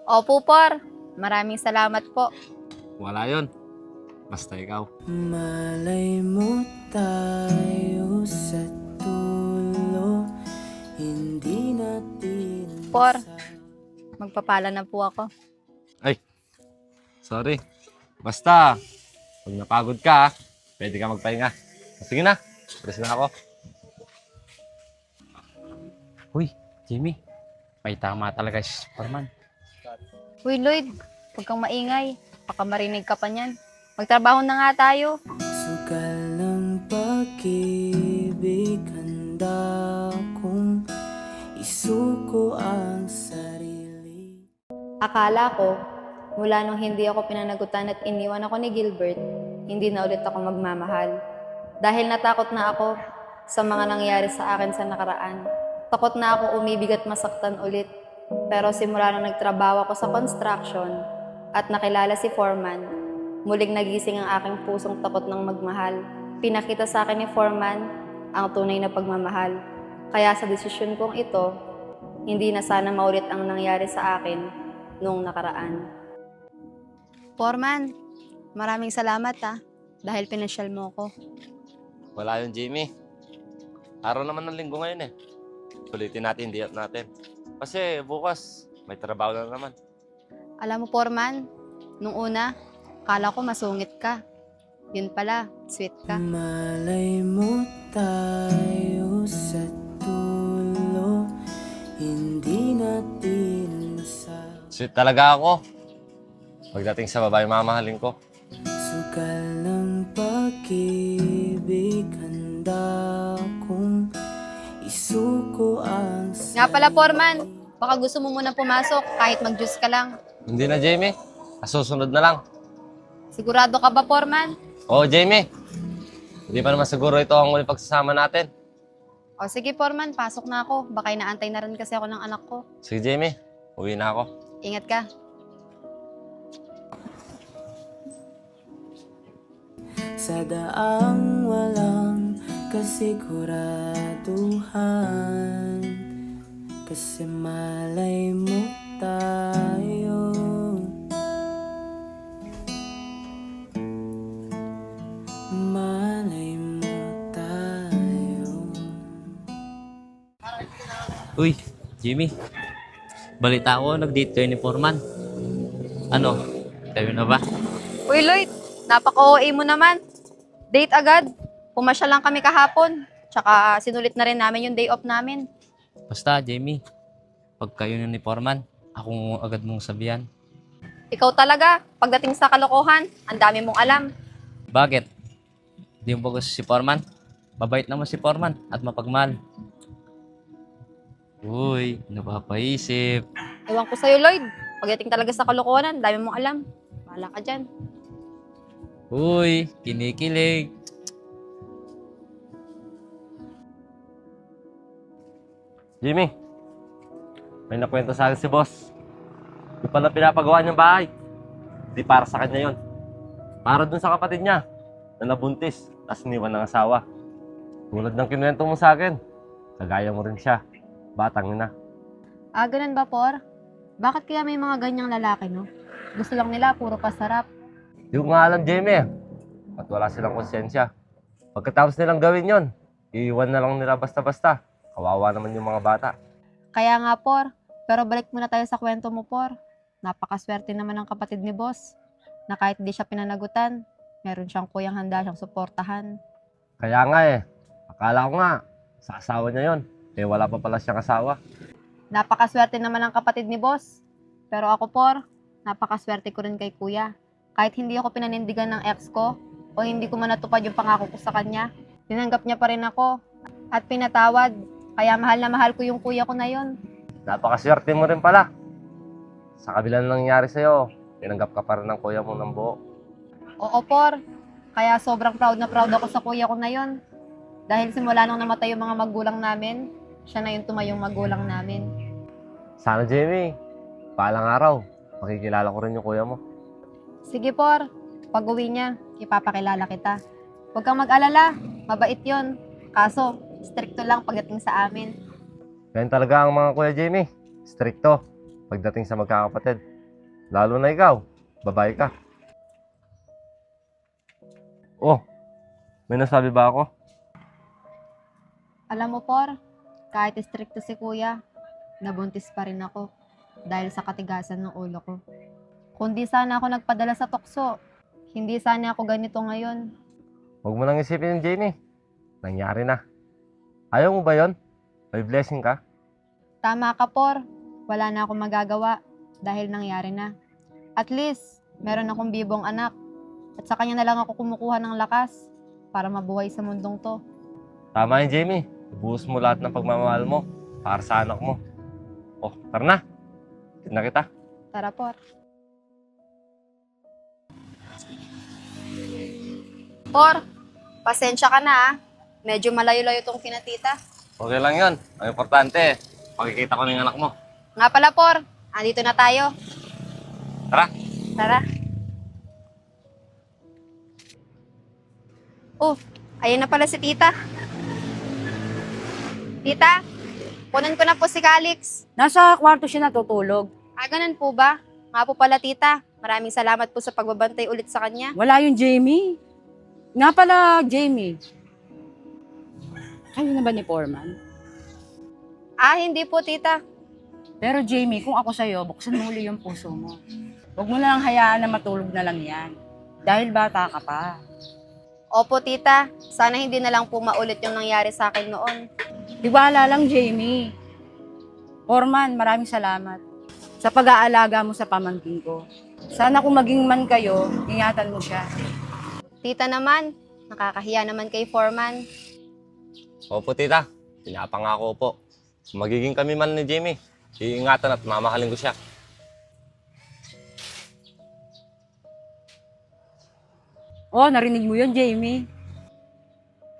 Opo, Por. Maraming salamat po. Wala yon. Basta ikaw. Malay mo tayo sa dulo, hindi natin Por, magpapala na po ako. Sorry. Basta, pag napagod ka, pwede ka magpahinga. Sige na, press na ako. Uy, Jamie, may tama talaga si Foreman. Uy, Lloyd, huwag kang maingay. Baka marinig ka pa niyan. Magtrabaho na nga tayo. sugal ng pag-ibig, handa kong isuko ang sarili. Akala ko, mula nung hindi ako pinanagutan at iniwan ako ni Gilbert, hindi na ulit ako magmamahal. Dahil natakot na ako sa mga nangyari sa akin sa nakaraan. Takot na ako umibig at masaktan ulit. Pero simula nang nagtrabaho ako sa construction at nakilala si Foreman, muling nagising ang aking pusong takot ng magmahal. Pinakita sa akin ni Foreman ang tunay na pagmamahal. Kaya sa desisyon kong ito, hindi na sana maulit ang nangyari sa akin noong nakaraan. Foreman, maraming salamat dahil pinasyal mo ko. Wala yun, Jamie. Araw naman ng linggo ngayon eh. Sulitin natin, di up natin. Kasi bukas, may trabaho na naman. Alam mo, Foreman, nung una, kala ko masungit ka. Yun pala, sweet ka. Malay mo tayo sa dulo, hindi natin masabi. Sweet talaga ako. Pagdating sa babae, mamahalin ko. Sugal ng pag-ibig, handa kong isuko ang Nga pala, Foreman, baka gusto mo muna pumasok kahit mag-juice ka lang. Hindi na, Jamie. Susunod na lang. Sigurado ka ba, Foreman? Oo, Jamie. Hindi pa naman siguro ito ang ulit pagsasama natin. O sige, Foreman, pasok na ako. Baka inaantay na rin kasi ako ng anak ko. Sige, Jamie. Uwi na ako. Ingat ka. sa daang walang kasiguraduhan, kasi malay mo tayo. Malay mo tayo. Uy, Jimmy. Balita ko, nag-date kayo ni Foreman. Ano? Tayo na ba? Uy, Lloyd, napaka-OA mo naman. Date agad. Pumasya lang kami kahapon. Tsaka sinulit na rin namin yung day off namin. Basta, Jamie. Pag kayo na ni Foreman, ako agad mong sabihan. Ikaw talaga, pagdating sa kalokohan, ang dami mong alam. Bakit? Di mo ba gusto si Foreman? Mabait naman si Foreman at mapagmahal. Uy, napapaisip. Ewan ko sa'yo, Lloyd. Pagdating talaga sa kalokohan, ang dami mong alam. Bahala ka dyan. Uy, kinikilig. Jimmy, may nakwento sa akin si boss. Yung pala pinapagawa niyang bahay. Di para sa kanya yon. Para dun sa kapatid niya na nabuntis, tapos iniwan ng asawa. Tulad ng kinuwento mo sa akin, kagaya mo rin siya. Batang ina. Ganun ba, Por? Bakit kaya may mga ganyang lalaki, no? Gusto lang nila, puro pasarap. Di ko nga alam, Jamie. At wala silang konsensya. Pagkatapos nilang gawin yon, iiwan na lang nila basta-basta. Kawawa naman yung mga bata. Kaya nga, Por. Pero balik muna tayo sa kwento mo, Por. Napakaswerte naman ng kapatid ni Boss. Na kahit di siya pinanagutan, meron siyang kuyang handa siyang suportahan. Kaya nga eh. Akala ko nga, sa asawa niya yon. Eh wala pa pala siyang asawa. Napakaswerte naman ang kapatid ni boss. Pero ako, Por, napakaswerte ko rin kay kuya. Kahit hindi ako pinanindigan ng ex ko o hindi ko man natupad yung pangako ko sa kanya, tinanggap niya pa rin ako at pinatawad. Kaya mahal na mahal ko yung kuya ko na yon. Napakaswerte mo rin pala. Sa kabila ng nangyari sa'yo, tinanggap ka pa rin ng kuya mo ng buo. Oo, Por. Kaya sobrang proud na proud ako sa kuya ko na yon. Dahil simula nung namatay yung mga magulang namin, siya na yung tumayong magulang namin. Sana, Jamie, paalang araw, makikilala ko rin yung kuya mo. Sige, Por. Pag uwi niya, ipapakilala kita. Huwag kang mag-alala. Mabait yon. Kaso, stricto lang pagdating sa amin. Ganyan talaga ang mga kuya Jamie. Stricto pagdating sa magkakapatid. Lalo na ikaw, babae ka. Oh, may nasabi ba ako? Alam mo, Por, kahit stricto si kuya, nabuntis pa rin ako dahil sa katigasan ng ulo ko. Kung di sana ako nagpadala sa tukso, hindi sana ako ganito ngayon. Huwag mo nang isipin yung Jamie. Nangyari na. Ayaw mo ba yon? May blessing ka? Tama ka, Por. Wala na akong magagawa dahil nangyari na. At least, meron akong bibong anak. At sa kanya na lang ako kumukuha ng lakas para mabuhay sa mundong to. Tama yun, Jamie. Ibuhos mo lahat ng pagmamahal mo para sa anak mo. Oh, tara na. Tignan kita. Tara, Por. Por, pasensya ka na ah. Medyo malayo-layo tong kinatita. Okay lang yun. Ang importante, makikita ko ng anak mo. Nga pala, Por, andito na tayo. Tara. Tara. Oh, ayun na pala si tita. Tita, kunan ko na po si Calix. Nasa kwarto siya natutulog. Ah, ganun po ba? Nga po pala, tita. Maraming salamat po sa pagbabantay ulit sa kanya. Wala yung Jamie. Nga pala, Jamie. Kayo na ba ni Foreman? Ah, hindi po, tita. Pero Jamie, kung ako sa'yo, buksan mo uli yung puso mo. Huwag mo na lang hayaan na matulog na lang yan. Dahil bata ka pa. Opo, tita. Sana hindi na lang po maulit yung nangyari sa akin noon. Tiwala lang, Jamie. Foreman, maraming salamat sa pag-aalaga mo sa pamangkin ko. Sana kung maging man kayo, ingatan mo siya. Tita naman, nakakahiya naman kay Foreman. Opo, tita. Pinapangako po. Kung magiging kami man ni Jamie, iingatan at mamahalin ko siya. Oh, narinig mo yun, Jamie.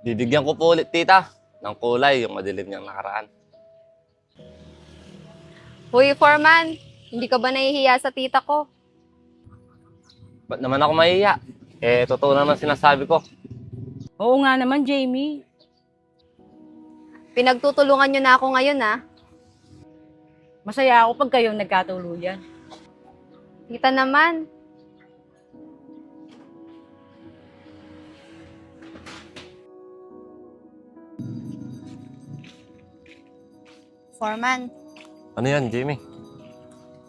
Bibigyan ko po ulit, tita, ng kulay yung madilim niyang nakaraan. Huy, Foreman, hindi ka ba nahihiya sa tita ko? Ba't naman ako mahiya? Eh, totoo naman sinasabi ko. Oo nga naman, Jamie. Pinagtutulungan niyo na ako ngayon, ah. Masaya ako pag kayong nagkatuluyan. Tita naman. Foreman, Ano yan, Jamie?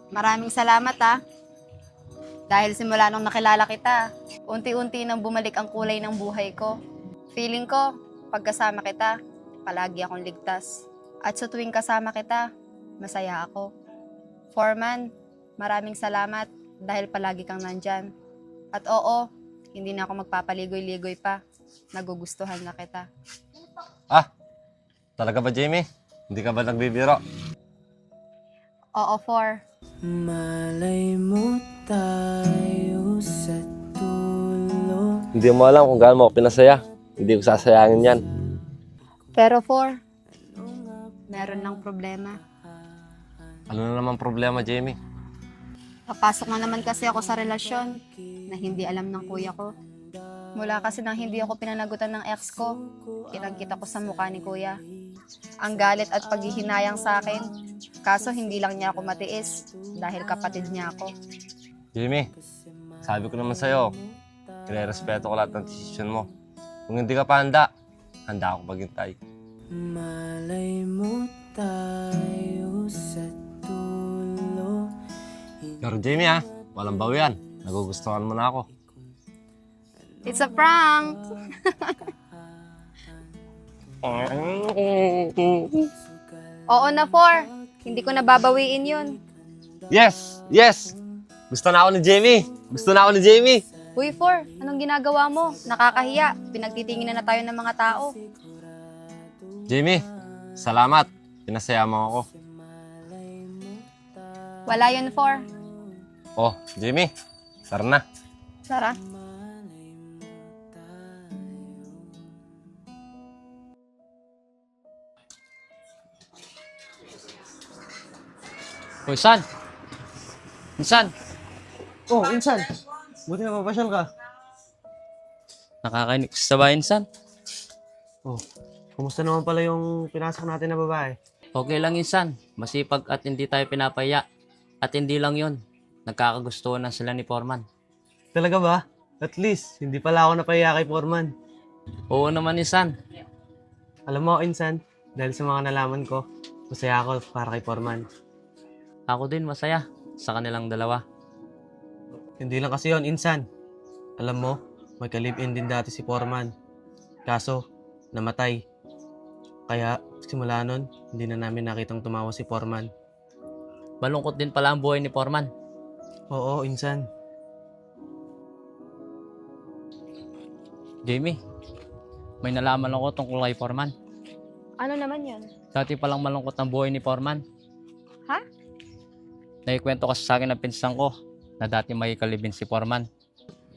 maraming salamat ah. Dahil simula nung nakilala kita, unti-unti nang bumalik ang kulay ng buhay ko. Feeling ko, pagkasama kita, palagi akong ligtas. At sa tuwing kasama kita, masaya ako. Foreman, maraming salamat dahil palagi kang nandyan. At oo, hindi na ako magpapaligoy-ligoy pa. Nagugustuhan na kita. Ah, talaga ba, Jamie? Hindi ka ba nagbibiro? Oo, Malay mo tayo sa dulo. Hindi mo alam kung gaano mo ako pinasaya. Hindi ko sasayangin yan. Pero meron ng problema. Ano na naman problema, Jamie? Papasok na naman kasi ako sa relasyon na hindi alam ng kuya ko. Mula kasi nang hindi ako pinanagutan ng ex ko, kitang-kita ko sa mukha ni kuya. Ang galit at paghihinayang sa akin, kaso hindi lang niya ako matiis dahil kapatid niya ako. Jamie, sabi ko naman sa'yo, kine-respeto ko lahat ng desisyon mo. Kung hindi ka pa handa, handa ako maghintay. Malay mo tayo sa dulo. Pero Jamie walang bawi yan. Nagugustuhan mo na ako. It's a prank! Oo na, Hindi ko nababawiin yun. Yes! Yes! Gusto na ako ni Jamie! Gusto na ako ni Jamie! Uy, For, anong ginagawa mo? Nakakahiya. Pinagtitingin na tayo ng mga tao. Jamie, salamat. Pinasaya mo ako. Wala yun, For. Oh, Jamie, tara na. Tara. Hoy, San! San! Oh, insan. Buti na mapasyal ka. Nakakainig sa bahay, San. Oh, kumusta naman pala yung pinasok natin na babae? Okay lang yun, San. Masipag at hindi tayo pinapaya. At hindi lang yun. Nagkakagustuhan na sila ni Foreman. Talaga ba? At least, hindi pala ako napahiya kay Foreman. Oo naman ni San. Alam mo, insan, dahil sa mga nalaman ko, masaya ako para kay Foreman. Ako din masaya sa kanilang dalawa. Hindi lang kasi yon, insan. Alam mo, may ka-live-in din dati si Foreman. Kaso, namatay. Kaya, simula nun, hindi na namin nakitang tumawa si Foreman. Malungkot din pala ang buhay ni Foreman. Oo, insan. Jamie, may nalaman ako tungkol kay Foreman. Ano naman yun? Dati palang malungkot ang buhay ni Foreman. Ha? Naikwento kasi sa akin ng pinsan ko na dati may kalibin si Foreman.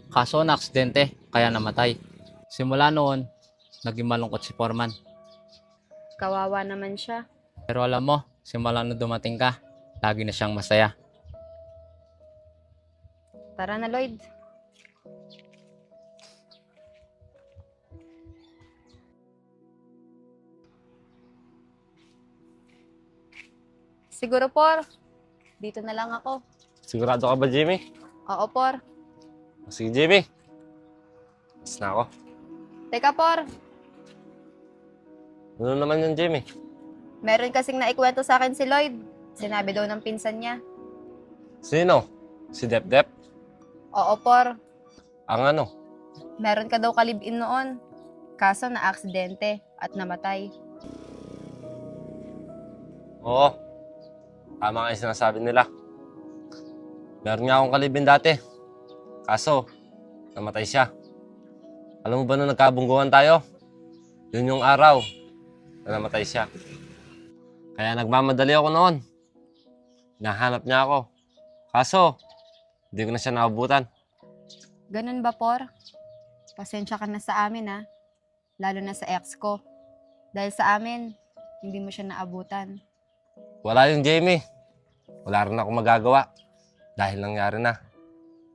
Kaso na aksidente, kaya namatay. Simula noon, naging malungkot si Foreman. Kawawa naman siya. Pero alam mo, simula nung dumating ka, lagi na siyang masaya. Tara na, Lloyd. Siguro, Por. Dito na lang ako. Sigurado ka ba, Jamie? Oo, Por. Sige, Jamie. Mas na ako. Teka, Por. Ano naman yun, Jamie? Meron kasing naikwento sa akin si Lloyd. Sinabi daw ng pinsan niya. Sino? Si Dep-Dep? Oo, Por. Ang ano? Meron ka daw kalibin noon. Kaso na-aksidente at namatay. Oo. Tama nga yung sinasabi nila. Meron nga akong kalibin dati. Kaso, namatay siya. Alam mo ba nung nagkabungguhan tayo? Yun yung araw na namatay siya. Kaya nagmamadali ako noon. Nahanap niya ako. Kaso, hindi ko na siya naabutan. Ganun ba, Por? Pasensya ka na sa amin, ha? Lalo na sa ex ko. Dahil sa amin, hindi mo siya naabutan. Wala yung Jamie. Wala rin ako magagawa. Dahil nangyari na.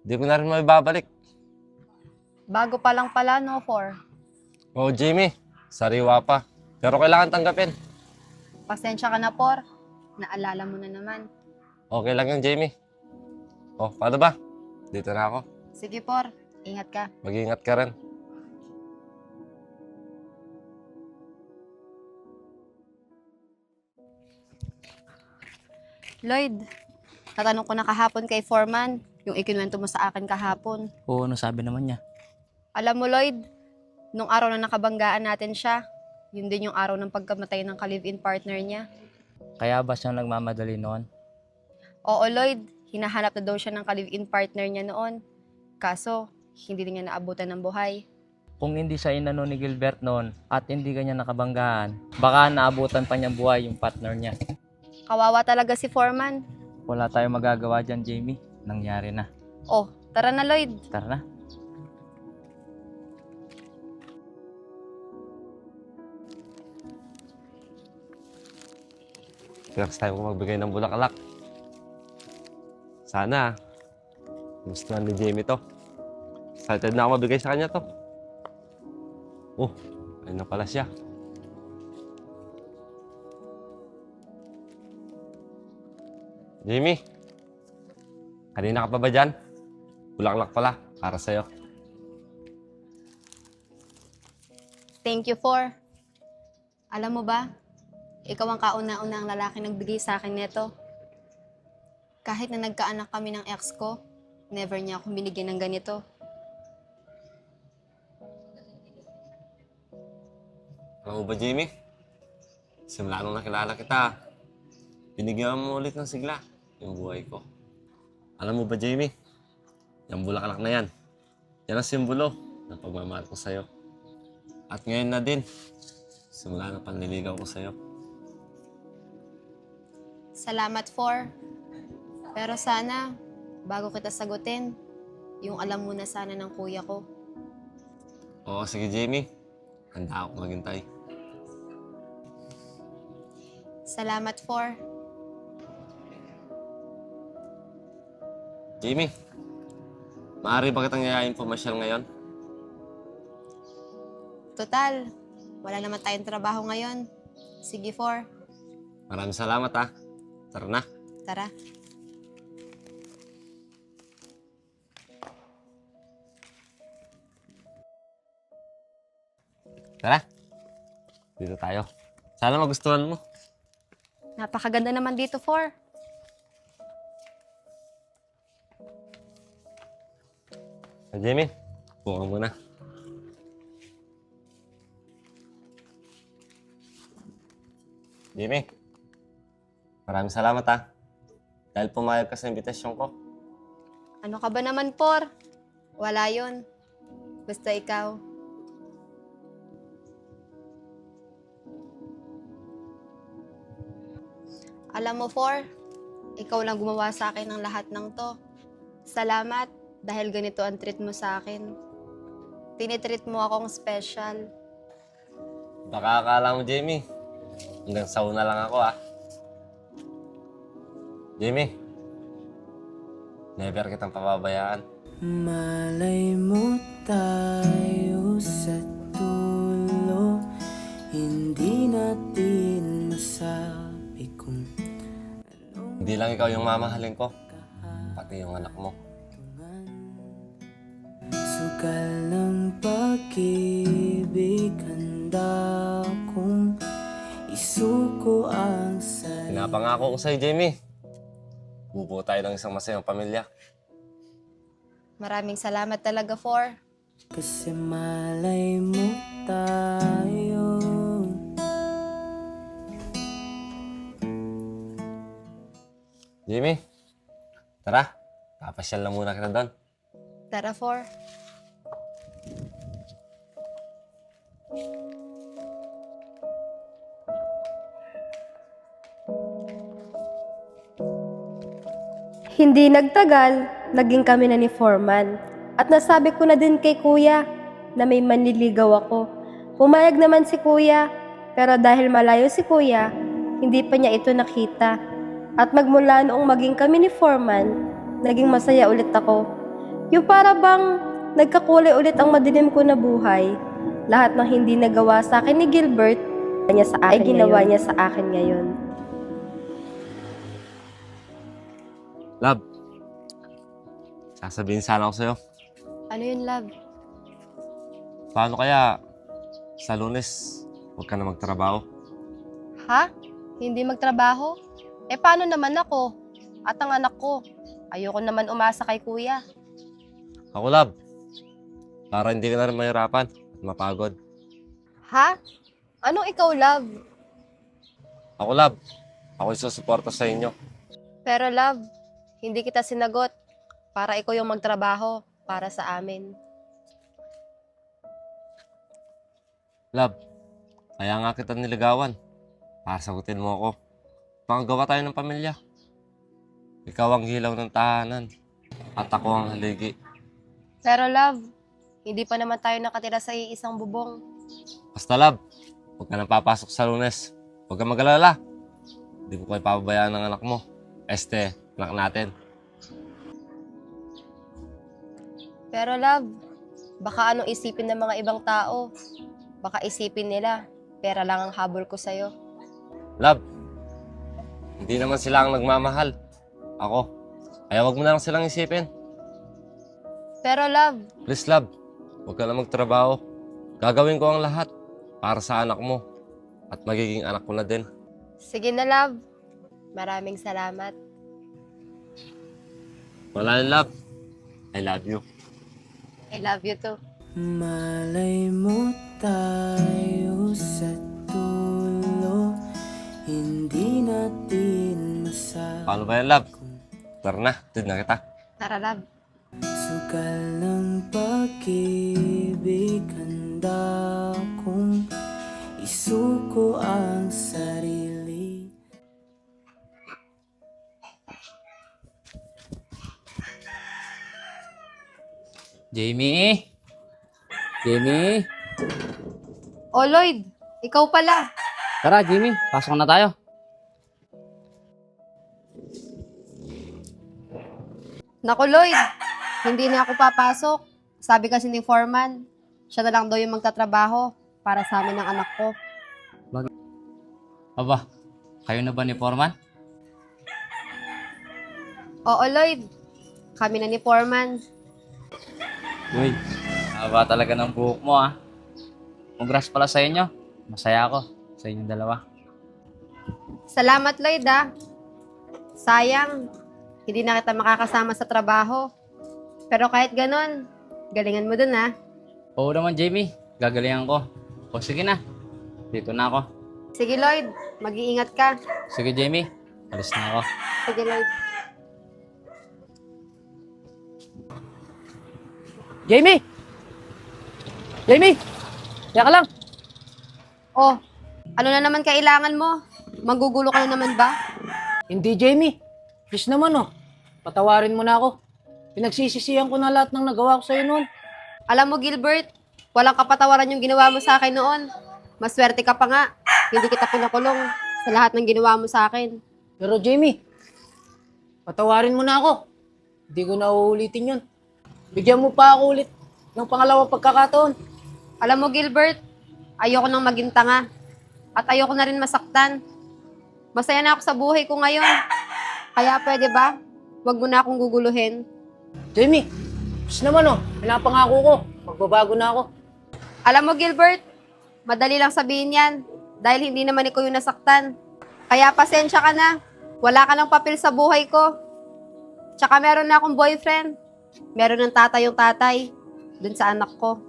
Hindi ko na rin maibabalik. Bago pa lang pala, no, Por? Oo, Jamie. Sariwa pa. Pero kailangan tanggapin. Pasensya ka na, Por. Naalala mo na naman. Okay lang yung Jamie. Oh, paano ba? Dito na ako. Sige, Por. Ingat ka. Mag-iingat ka rin. Lloyd, tatanong ko na kahapon kay Foreman yung ikinuwento mo sa akin kahapon. Oo, ano sabi naman niya? Alam mo, Lloyd, nung araw na nakabanggaan natin siya, yun din yung araw ng pagkamatay ng ka-live-in partner niya. Kaya ba siyang nagmamadali noon? Oo, Lloyd, hinahanap na daw siya ng ka-live-in partner niya noon. Kaso, hindi din niya naabutan ng buhay. Kung hindi siya inano ni Gilbert noon at hindi kanya nakabanggaan, baka naabutan pa niyang buhay yung partner niya. Kawawa talaga si Foreman. Wala tayong magagawa dyan, Jamie. Nangyari na. Oh, tara na, Lloyd. Tara na. Next time ko magbigay ng bulaklak. Sana, gustuhan ni Jamie to. Excited na ako mabigay sa kanya to. Oh, ayun na pala siya. Jamie, kanina ka pa ba dyan? Bulaklak pala, para sa'yo. Thank you, For. Alam mo ba, ikaw ang kauna-unang lalaki nagbigay sa akin nito. Kahit na nagkaanak kami ng ex ko, never niya ako binigyan ng ganito. Alam mo ba, Jamie? Simula nung nakilala kita, binigyan mo ulit ng sigla yung buhay ko. Alam mo ba, Jamie? Yung bulaklak na yan, yan ang simbolo ng pagmamahal ko sa'yo. At ngayon na din, simula na panliligaw ko sa'yo. Salamat, For. Pero sana, bago kita sagutin, yung alam muna sana ng kuya ko. Oo, sige, Jamie. Handa ako maghintay. Salamat, For. Jamie, maaari ba kitang yayain pumasyal ngayon? Total, wala naman tayong trabaho ngayon. Sige, For. Maraming salamat, ha. Tara na. Tara. Tara. Dito tayo. Sana magustuhan mo. Napakaganda naman dito, For. Jamie, buka muna. Jamie, maraming salamat, ha. Dahil pumayag ka sa imbitasyon ko. Ano ka ba naman, For? Wala yun. Basta ikaw. Alam mo, For, ikaw lang gumawa sa akin ng lahat ng to. Salamat dahil ganito ang treat mo sa akin. Tinitreat mo akong special. Baka akala mo, Jamie, hanggang sauna lang ako, ha. Jamie, never kitang pababayaan. Malay mo tayo sa dulo, hindi natin masabi kung Hindi lang ikaw yung mamahalin ko, pati yung anak mo. sugal ng pag-ibig, handa kong isuko ang sarili. Pinapangako ko sa'yo, Jamie. Bubuo tayo ng isang masayang pamilya. Maraming salamat talaga, For. Kasi malay mo tayo. Jamie, tara. Papasyal na muna kita doon. Tara, For. Hindi nagtagal, naging kami na ni Foreman. At nasabi ko na din kay Kuya na may manliligaw ako. Pumayag naman si Kuya, pero dahil malayo si Kuya, hindi pa niya ito nakita. At magmula noong maging kami ni Foreman, naging masaya ulit ako. Yung para bang nagkakulay ulit ang madilim ko na buhay. Lahat ng hindi nagawa sa akin ni Gilbert, ay ginawa niya sa akin ngayon. Love, sasabihin sana ako sa'yo. Ano yun, love? Paano kaya sa Lunes, huwag ka na magtrabaho? Ha? Hindi magtrabaho? Eh, paano naman ako? At ang anak ko? Ayoko naman umasa kay kuya. Ako, Love, para hindi ka na rin mahirapan at mapagod. Ha? Anong ikaw, love? Ako, Love, ako isusuporta sa inyo. Pero love, hindi kita sinagot para ikaw yung magtrabaho para sa amin. Love, kaya nga kita niligawan para sagutin mo ako. Panggawa tayo ng pamilya. Ikaw ang hilaw ng tahanan at ako ang haligi. Pero love, hindi pa naman tayo nakatira sa iisang bubong. Basta, Love, huwag ka nang papasok sa Lunes. Huwag ka mag-alala. Hindi ko kayo pababayaan ng anak mo. Anak natin. Pero love, baka anong isipin ng mga ibang tao? Baka isipin nila, pera lang ang habol ko sa'yo. Love, hindi naman sila ang nagmamahal. Ako. Kaya wag mo na lang silang isipin. Pero love, Please, Love, huwag ka na magtrabaho. Gagawin ko ang lahat para sa anak mo. At magiging anak ko na din. sige na love. Maraming salamat. Wala na, Love. I love you. I love you too. Malay mo tayo sa dulo, hindi natin Paano ba yan, love? Tara na, tid na kita. Tara, love. Sugal ng pag-ibig, handa kong isuko ang sarili. Jamie! Jamie! O Lloyd, ikaw pala. Tara, Jamie. Pasok na tayo. Naku Lloyd, hindi na ako papasok. Sabi kasi ni Foreman, siya na lang daw yung magtatrabaho para sa amin ng anak ko. Aba, kayo na ba ni Foreman? Oo Lloyd, kami na ni Foreman. Uy, haba talaga ng buhok mo ah. Congrats pala sa inyo. Masaya ako sa inyong dalawa. Salamat Lloyd ah. Sayang, hindi na kita makakasama sa trabaho. Pero kahit ganon, galingan mo dun ah. Oo naman, Jamie. Gagalingan ko. O sige na. Dito na ako. Sige Lloyd, mag-iingat ka. Sige, Jamie. Alis na ako. Sige Lloyd. Jamie! Jamie! Teka lang. Oh, ano na naman kailangan mo? Magugulo ka na naman ba? Hindi, Jamie. Please naman, oh. Patawarin mo na ako. Pinagsisisihan ko na lahat ng nagawa ko sa'yo noon. Alam mo Gilbert, walang kapatawaran yung ginawa mo sa akin noon. Maswerte ka pa nga. Hindi kita pinakulong sa lahat ng ginawa mo sa akin. Pero Jamie, patawarin mo na ako. Hindi ko na uulitin yun. Bigyan mo pa ako ulit ng pangalawang pagkakataon. Alam mo Gilbert, ayoko nang maging tanga. At ayoko na rin masaktan. Masaya na ako sa buhay ko ngayon. Kaya pwede ba? Huwag mo na akong guguluhin. Jamie, please naman, oh. Pinapangako ko. Magbabago na ako. Alam mo Gilbert, madali lang sabihin yan. Dahil hindi naman ikaw yung nasaktan. Kaya pasensya ka na. Wala ka ng papel sa buhay ko. Tsaka meron na akong boyfriend. Meron ng tatay yung tatay. Dun sa anak ko.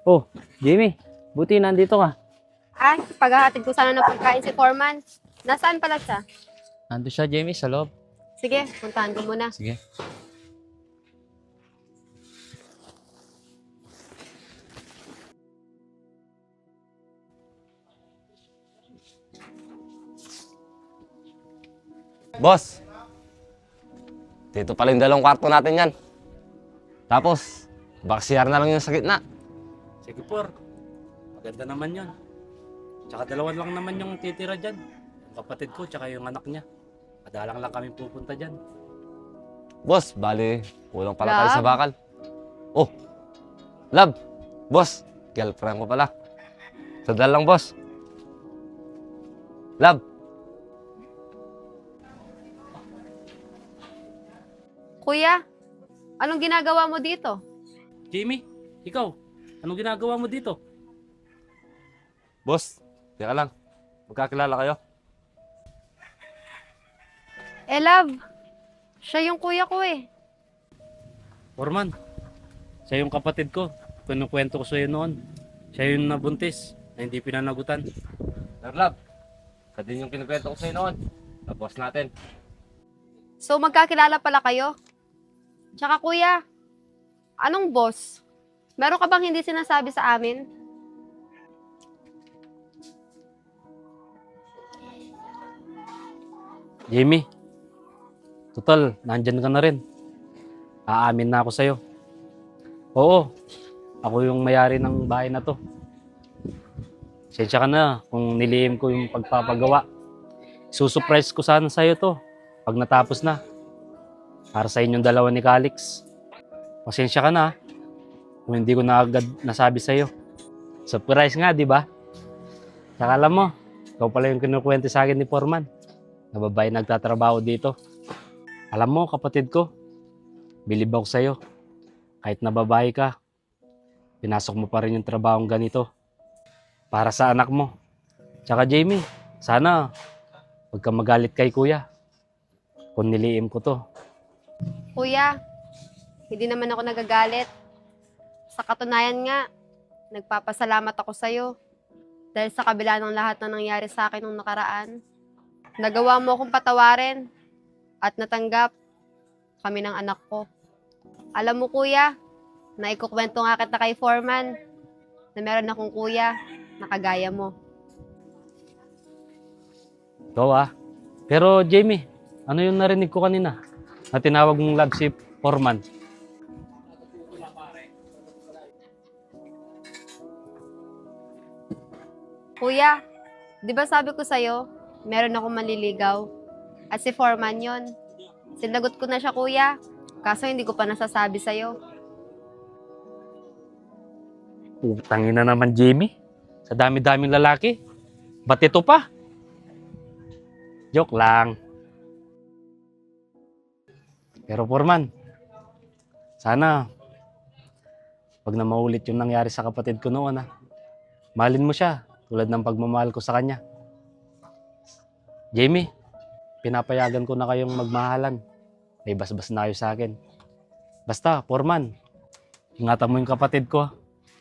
Oh, Jamie, buti nandito ka. Ay, paghahatid ko sana ng pagkain si Foreman. Nasaan pala siya? Nandun siya, Jamie, sa loob. Sige, puntahan ko muna. Sige. Boss, dito pala yung dalawang kwarto natin yan. Tapos, baksiyar na lang yung sa gitna. Sige, Por. Maganda naman yun. Tsaka dalawa lang naman yung titira dyan. Yung kapatid ko, tsaka yung anak niya. Madalang lang kami pupunta dyan. Boss, bali, kulang pala tayo Love? sa bakal. Oh, love. Boss, girlfriend ko pala. Sadal lang, boss. Love. Kuya, anong ginagawa mo dito? Jamie, ikaw, anong ginagawa mo dito? Boss, teka lang. Magkakilala kayo? Eh, love. Siya yung kuya ko eh. Foreman, siya yung kapatid ko. Kinukwento ko sa'yo noon. Siya yung nabuntis na hindi pinanagutan. Sir Love, sa din yung kinukwento ko sa'yo noon. Na boss natin. So, magkakilala pala kayo? Tsaka kuya, anong boss? Meron ka bang hindi sinasabi sa amin? Jamie, total, nandyan ka na rin. Aamin na ako sa'yo. Oo, ako yung mayari ng bahay na to. Sensya ka na kung nilihim ko yung pagpapagawa. Susurprise ko sana sa'yo to pag natapos na. Para sa inyong dalawa ni Calix. Pasensya ka na kung hindi ko na agad nasabi sa'yo. Surprise nga, di ba? Saka alam mo, Ikaw pala yung kinukwento sa akin ni Foreman, na babae nagtatrabaho dito. Alam mo, kapatid ko, bilib ako sa'yo. Kahit na babae ka, pinasok mo pa rin yung trabahong ganito. Para sa anak mo. Tsaka Jamie, sana huwag ka magalit kay kuya. Kung niliim ko to. Kuya, hindi naman ako nagagalit. Sa katunayan nga, nagpapasalamat ako sa'yo. Dahil sa kabila ng lahat na nangyari sa akin nung nakaraan, nagawa mo akong patawarin at natanggap kami ng anak ko. Alam mo kuya, naikukwento nga kita kay Foreman na meron akong kuya na kagaya mo. Ikaw Pero Jamie, ano yung narinig ko kanina? Na tinawag mong love si Foreman. Kuya, di ba sabi ko sa'yo, meron akong manliligaw? At si Foreman yon. Sinagot ko na siya kuya, kaso hindi ko pa nasasabi sa'yo. Putangin na naman, Jamie. Sa dami-daming lalaki. Ba't ito pa? Joke lang. Pero Foreman, sana wag na maulit yung nangyari sa kapatid ko noon. Mahalin mo siya tulad ng pagmamahal ko sa kanya. Jamie, pinapayagan ko na kayong magmahalan. May basbas na kayo sa akin. Basta, Foreman, ingatan mo yung kapatid ko.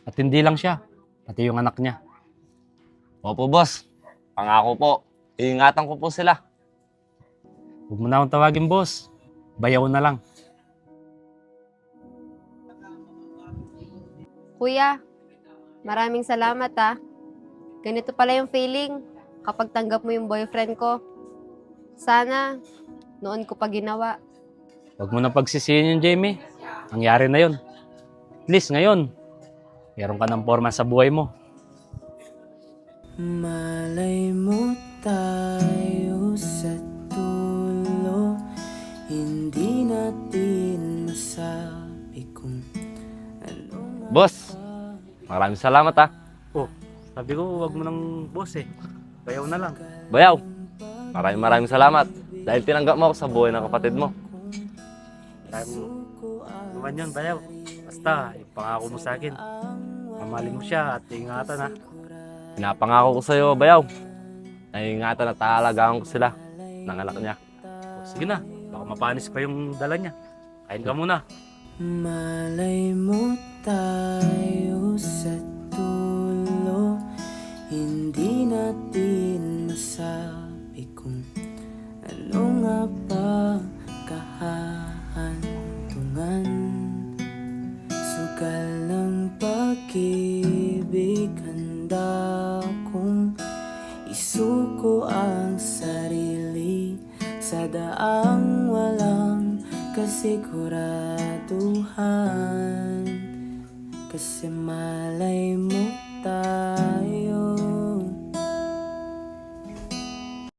At hindi lang siya, pati yung anak niya. Opo, boss. Pangako po. Iingatan ko po sila. Huwag mo na akong tawagin, boss. Bayaw na lang. Kuya, maraming salamat Ganito pala yung feeling kapag tanggap mo yung boyfriend ko. Sana, noon ko pa ginawa. Huwag mo na pagsisihin yun, Jamie. Nangyari na yun. At least ngayon, meron ka ng Foreman sa buhay mo. Malay mo tayo sa dulo, hindi natin masabi kung ano. Boss, maraming salamat Sabi ko, huwag mo ng boss Bayaw na lang. Bayaw, maraming salamat. Dahil tinanggap mo ako sa buhay ng kapatid mo. Naman yun, Bayaw. Basta, yung pangako mo sa akin. Mamahalin mo siya at ingatan Pinapangako ko sa'yo, Bayaw. Naingatan at taalagaan ko sila ng anak niya. Sige na, baka mapanis pa yung dala niya. Kain ka muna. Malay mo tayo sa dulo, hindi natin masabi kung ano nga ba kahantungan. Sugal ng pag-ibig, handa kong isuko ang sarili sa daang walang kasiguraduhan. Kasi malay mo tayo